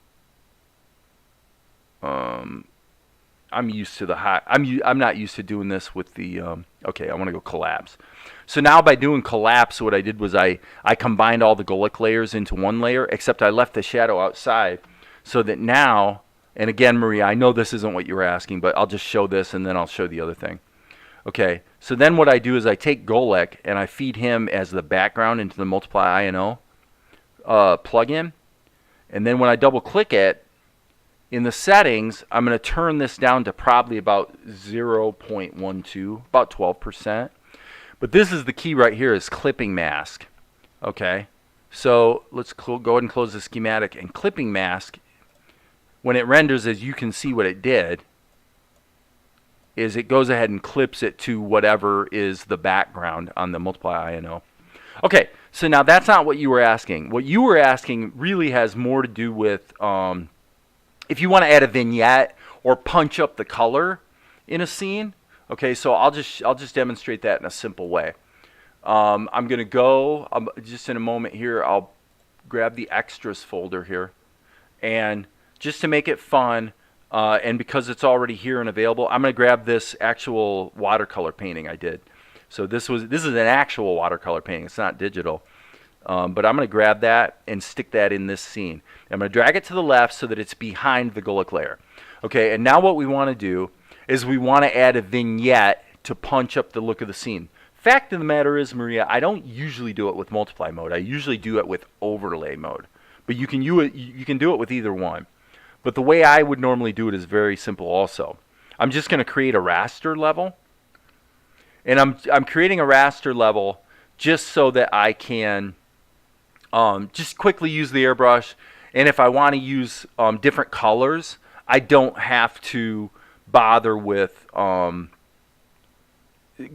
I'm used to the high. I'm not used to doing this with the. Okay, I want to go collapse. So now by doing collapse, what I did was I combined all the Gulick layers into one layer, except I left the shadow outside, so that now. And again, Maria, I know this isn't what you were asking, but I'll just show this and then I'll show the other thing. Okay, so then what I do is I take Golek and I feed him as the background into the Multiply INO plugin. And then when I double click it, in the settings, I'm going to turn this down to probably about 0.12, about 12%. But this is the key right here, is clipping mask. Okay, so let's go ahead and close the schematic. And clipping mask, when it renders, as you can see what it did, is it goes ahead and clips it to whatever is the background on the Multiply INO. Okay, so now that's not what you were asking. What you were asking really has more to do with if you want to add a vignette or punch up the color in a scene. Okay, so I'll just demonstrate that in a simple way. I'm going to go, just in a moment here, I'll grab the extras folder here, and just to make it fun, and because it's already here and available, I'm going to grab this actual watercolor painting I did. So this is an actual watercolor painting. It's not digital. But I'm going to grab that and stick that in this scene. I'm going to drag it to the left so that it's behind the Gulick layer. Okay, and now what we want to do is we want to add a vignette to punch up the look of the scene. Fact of the matter is, Maria, I don't usually do it with multiply mode. I usually do it with overlay mode. But you can do it with either one. But the way I would normally do it is very simple also. I'm just going to create a raster level. And I'm creating a raster level just so that I can just quickly use the airbrush. And if I want to use different colors, I don't have to bother with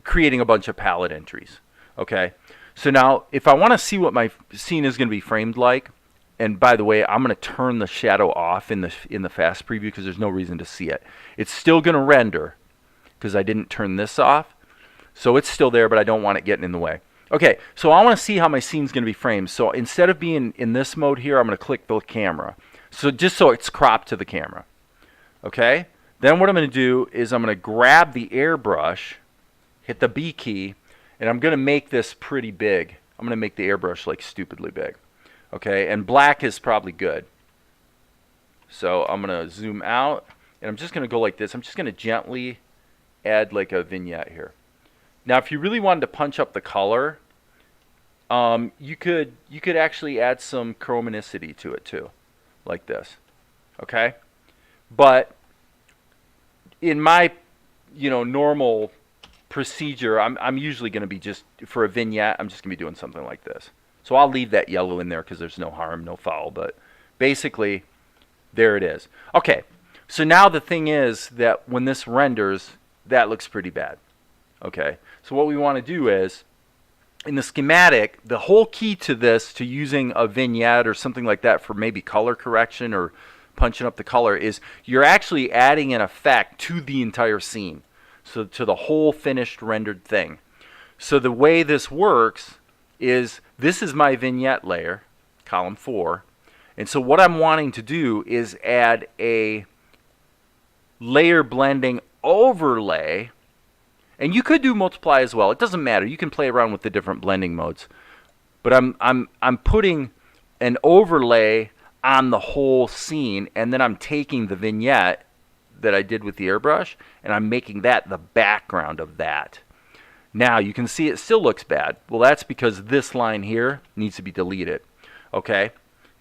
creating a bunch of palette entries. Okay, so now if I want to see what my scene is going to be framed like, and by the way, I'm going to turn the shadow off in the fast preview because there's no reason to see it. It's still going to render because I didn't turn this off. So it's still there, but I don't want it getting in the way. Okay, so I want to see how my scene's going to be framed. So instead of being in this mode here, I'm going to click the camera. So just so it's cropped to the camera. Okay, then what I'm going to do is I'm going to grab the airbrush, hit the B key, and I'm going to make this pretty big. I'm going to make the airbrush like stupidly big. Okay, and black is probably good. So I'm going to zoom out, and I'm just going to go like this. I'm just going to gently add like a vignette here. Now, if you really wanted to punch up the color, you could actually add some chromaticity to it too, like this. Okay, but in my normal procedure, I'm usually going to be just for a vignette. I'm just going to be doing something like this. So I'll leave that yellow in there because there's no harm, no foul. But basically, there it is. Okay, so now the thing is that when this renders, that looks pretty bad. Okay, so what we want to do is, in the schematic, the whole key to this, to using a vignette or something like that for maybe color correction or punching up the color, is you're actually adding an effect to the entire scene. So to the whole finished rendered thing. So the way this works is, this is my vignette layer, column 4. And so what I'm wanting to do is add a layer blending overlay. And you could do multiply as well. It doesn't matter. You can play around with the different blending modes. But I'm putting an overlay on the whole scene, and then I'm taking the vignette that I did with the airbrush, and I'm making that the background of that. Now you can see it still looks bad. Well, that's because this line here needs to be deleted. Okay?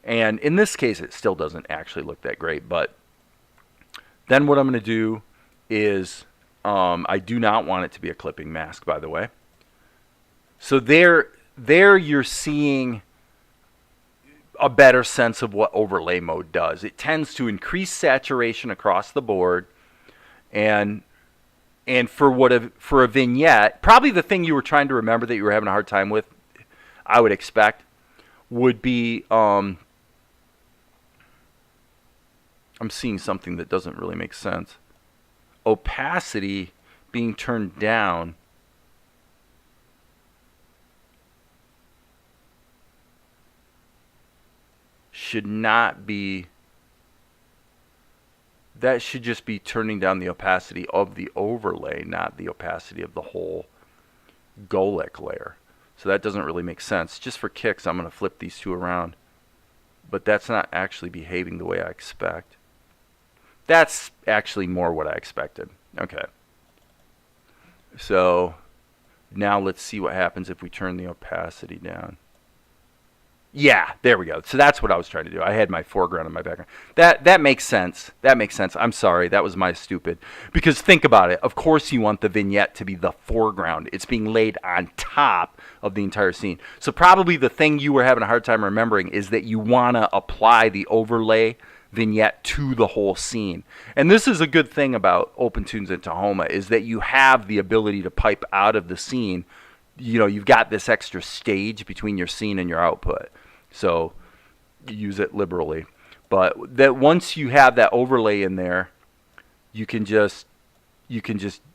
And in this case, it still doesn't actually look that great. But then what I'm going to do is, I do not want it to be a clipping mask, by the way. So there you're seeing a better sense of what overlay mode does. It tends to increase saturation across the board, and for a vignette, probably the thing you were trying to remember that you were having a hard time with, I would expect, would be I'm seeing something that doesn't really make sense. Opacity being turned down. should not be, that should just be turning down the opacity of the overlay, not the opacity of the whole Golek layer. So that doesn't really make sense. Just for kicks, I'm going to flip these two around. But that's not actually behaving the way I expect. That's actually more what I expected. Okay. So now let's see what happens if we turn the opacity down. Yeah, there we go. So that's what I was trying to do. I had my foreground and my background. That makes sense. That makes sense. I'm sorry. That was my stupid. Because think about it. Of course you want the vignette to be the foreground. It's being laid on top of the entire scene. So probably the thing you were having a hard time remembering is that you want to apply the overlay vignette to the whole scene. And this is a good thing about OpenTunes and Tahoma, is that you have the ability to pipe out of the scene. You know, you've got this extra stage between your scene and your output. So use it liberally. But that once you have that overlay in there, you can just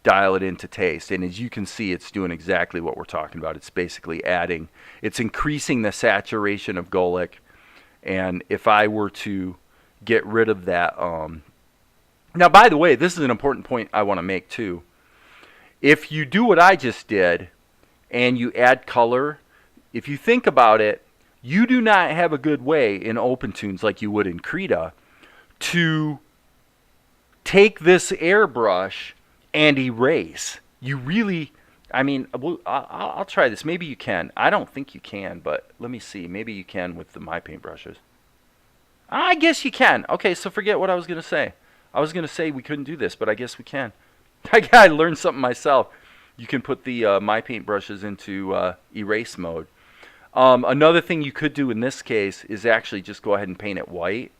dial it into taste. And as you can see, it's doing exactly what we're talking about. It's basically adding, it's increasing the saturation of Golek. And if I were to get rid of that, now by the way, this is an important point I want to make too. If you do what I just did and you add color, if you think about it, you do not have a good way in OpenTunes like you would in Krita to take this airbrush and erase. You really, I mean, I'll try this. Maybe you can. I don't think you can, but let me see. Maybe you can with the My Paint brushes. I guess you can. Okay, so forget what I was going to say. I was going to say we couldn't do this, but I guess we can. I learned something myself. You can put the My Paint brushes into erase mode. Another thing you could do in this case is actually just go ahead and paint it white.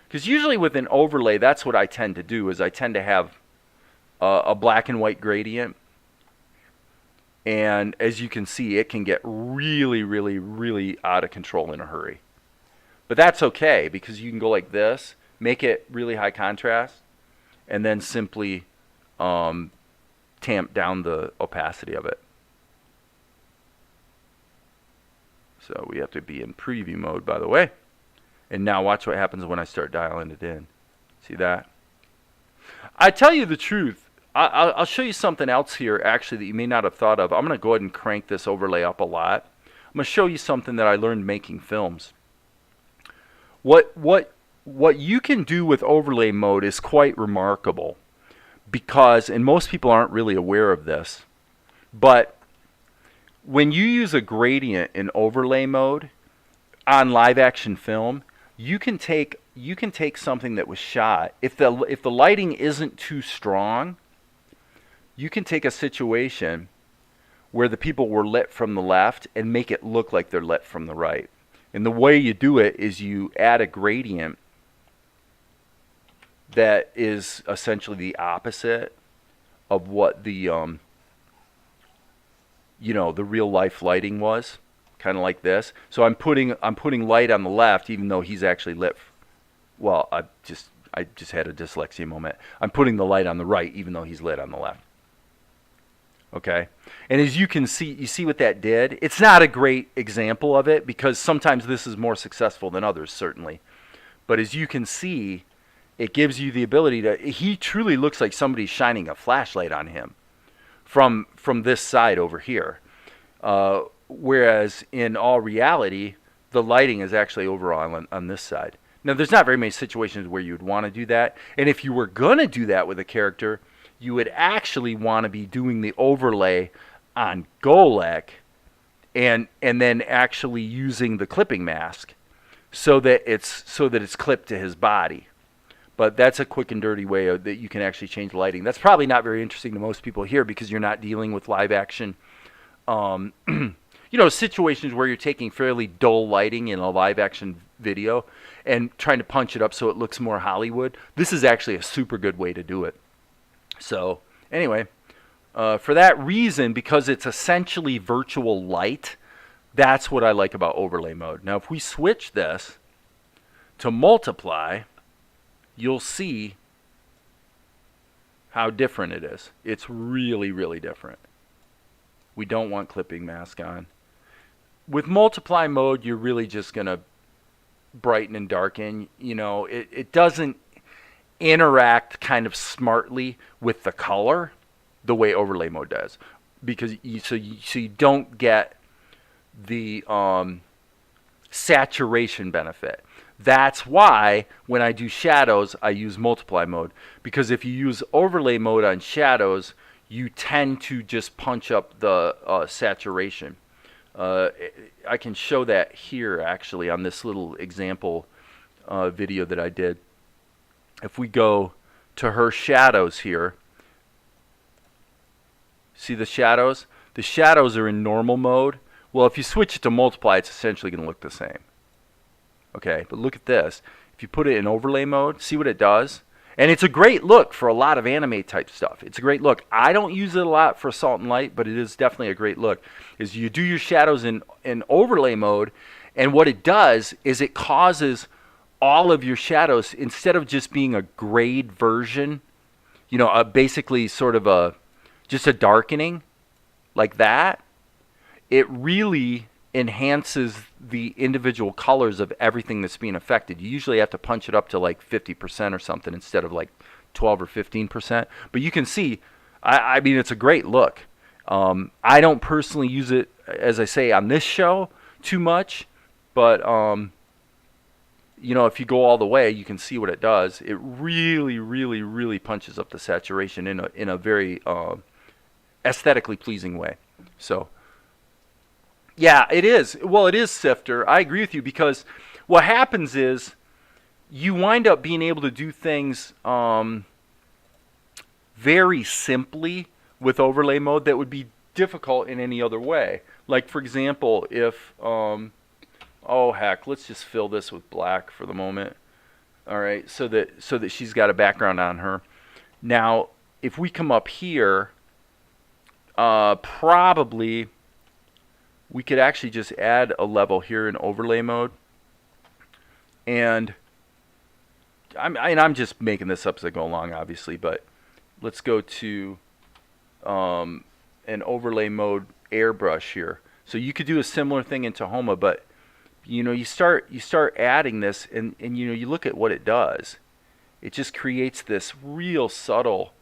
Because usually with an overlay, that's what I tend to do, is I tend to have a black and white gradient. And as you can see, it can get really, really, really out of control in a hurry. But that's okay, because you can go like this, make it really high contrast, and then simply tamp down the opacity of it. So we have to be in preview mode, by the way. And now watch what happens when I start dialing it in. See that? I tell you the truth. I'll show you something else here, actually, that you may not have thought of. I'm going to go ahead and crank this overlay up a lot. I'm going to show you something that I learned making films. What you can do with overlay mode is quite remarkable. Because, and most people aren't really aware of this, but when you use a gradient in overlay mode on live action film, you can take something that was shot. If the lighting isn't too strong, you can take a situation where the people were lit from the left and make it look like they're lit from the right. And the way you do it is you add a gradient that is essentially the opposite of what the the real life lighting was, kind of like this. So I'm putting light on the left, even though he's actually lit. Well, I just had a dyslexia moment. I'm putting the light on the right, even though he's lit on the left. Okay, and as you can see, you see what that did. It's not a great example of it because sometimes this is more successful than others, certainly. But as you can see, it gives you the ability to. He truly looks like somebody's shining a flashlight on him from this side over here. Whereas in all reality, the lighting is actually over on this side. Now, there's not very many situations where you'd want to do that. And if you were going to do that with a character, you would actually want to be doing the overlay on Golek and then actually using the clipping mask so that it's clipped to his body. But that's a quick and dirty way that you can actually change the lighting. That's probably not very interesting to most people here because you're not dealing with live action situations where you're taking fairly dull lighting in a live action video and trying to punch it up so it looks more Hollywood. This is actually a super good way to do it. So anyway, for that reason, because it's essentially virtual light, that's what I like about overlay mode. Now, if we switch this to multiply, you'll see how different it is. It's really, really different. We don't want clipping mask on. With multiply mode, you're really just going to brighten and darken. It doesn't interact kind of smartly with the color the way overlay mode does, because you don't get the saturation benefit. That's why when I do shadows, I use multiply mode, because if you use overlay mode on shadows, you tend to just punch up the saturation. I can show that here actually on this little example video that I did. If we go to her shadows here, see the shadows? The shadows are in normal mode. Well, if you switch it to multiply, it's essentially going to look the same. Okay, but look at this. If you put it in overlay mode, see what it does? And it's a great look for a lot of anime type stuff. It's a great look. I don't use it a lot for Salt and Light, but it is definitely a great look. Is you do your shadows in overlay mode, and what it does is it causes all of your shadows, instead of just being a grayed version, basically sort of just a darkening like that, it really enhances the individual colors of everything that's being affected. You usually have to punch it up to like 50% or something instead of like 12 or 15%. But you can see, I mean, it's a great look. I don't personally use it, as I say, on this show too much, but if you go all the way, you can see what it does. It really, really, really punches up the saturation in a very aesthetically pleasing way. So, yeah, it is. Well, it is Sifter. I agree with you, because what happens is you wind up being able to do things very simply with overlay mode that would be difficult in any other way. Like, for example, if let's just fill this with black for the moment. All right, so that she's got a background on her. Now, if we come up here, probably we could actually just add a level here in overlay mode. And I'm just making this up as I go along, obviously, but let's go to an overlay mode airbrush here. So you could do a similar thing in Tahoma, but you start adding this, and you look at what it does. It just creates this real subtle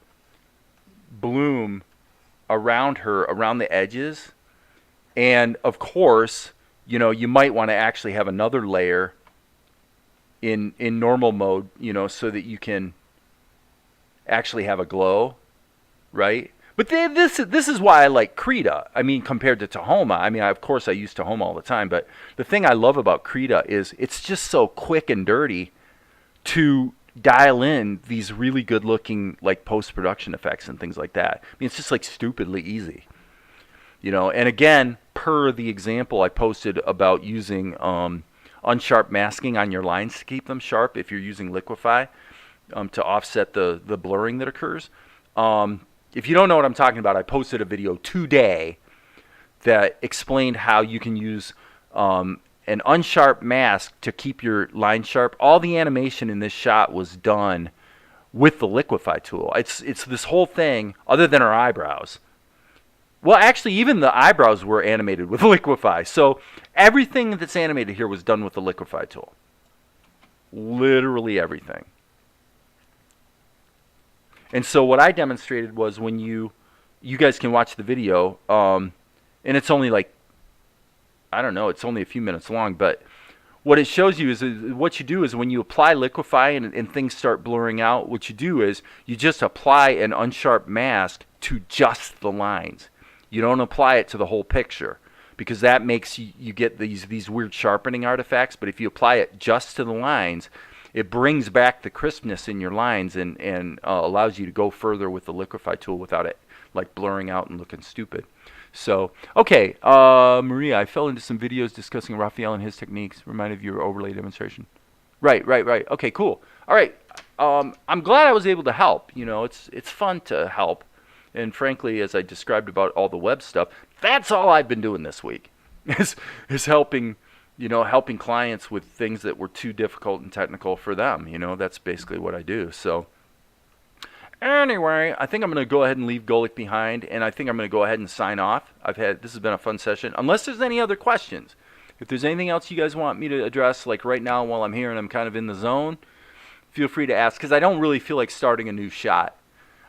bloom around her, around the edges. And of course, you might want to actually have another layer in normal mode, so that you can actually have a glow, right? But this is why I like Krita. I mean, compared to Tahoma. I mean, of course, I use Tahoma all the time, but the thing I love about Krita is it's just so quick and dirty to dial in these really good-looking like post-production effects and things like that. I mean, it's just like stupidly easy. And again, per the example I posted about using unsharp masking on your lines to keep them sharp if you're using Liquify to offset the blurring that occurs. If you don't know what I'm talking about, I posted a video today that explained how you can use an unsharp mask to keep your line sharp. All the animation in this shot was done with the Liquify tool. It's this whole thing, other than her eyebrows. Well, actually, even the eyebrows were animated with Liquify. So everything that's animated here was done with the Liquify tool. Literally everything. And so what I demonstrated was when you guys can watch the video, and it's only like, I don't know, it's only a few minutes long, but what it shows you is what you do is when you apply Liquify and things start blurring out, what you do is you just apply an unsharp mask to just the lines. You don't apply it to the whole picture, because that makes you get these weird sharpening artifacts. But if you apply it just to the lines, it brings back the crispness in your lines and allows you to go further with the Liquify tool without it like blurring out and looking stupid. So, okay, Maria, I fell into some videos discussing Raphael and his techniques. Reminded of your overlay demonstration. Right. Okay, cool. All right, I'm glad I was able to help. It's fun to help. And frankly, as I described about all the web stuff, that's all I've been doing this week is helping, helping clients with things that were too difficult and technical for them. That's basically what I do. So anyway, I think I'm going to go ahead and leave Golik behind, and I think I'm going to go ahead and sign off. This has been a fun session. Unless there's any other questions. If there's anything else you guys want me to address, like right now while I'm here and I'm kind of in the zone, feel free to ask, because I don't really feel like starting a new shot.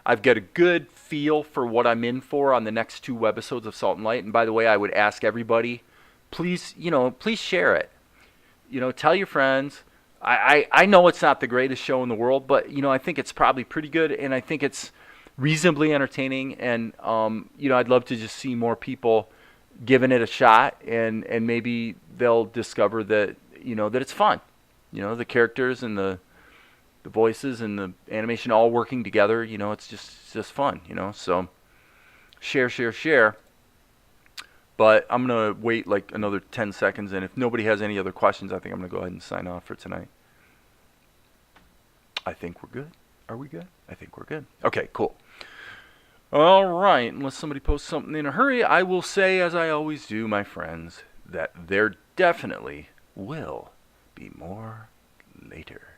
I've got a good feel for what I'm in for on the next 2 webisodes of Salt and Light. And by the way, I would ask everybody, please, please share it. Tell your friends. I know it's not the greatest show in the world, but, I think it's probably pretty good, and I think it's reasonably entertaining. And, I'd love to just see more people giving it a shot, and maybe they'll discover that, that it's fun. The characters and the voices and the animation all working together, it's just fun, so share. But I'm going to wait like another 10 seconds, and if nobody has any other questions, I think I'm going to go ahead and sign off for tonight. I think we're good. Are we good? I think we're good. Okay, cool. All right, unless somebody posts something in a hurry, I will say, as I always do, my friends, that there definitely will be more later.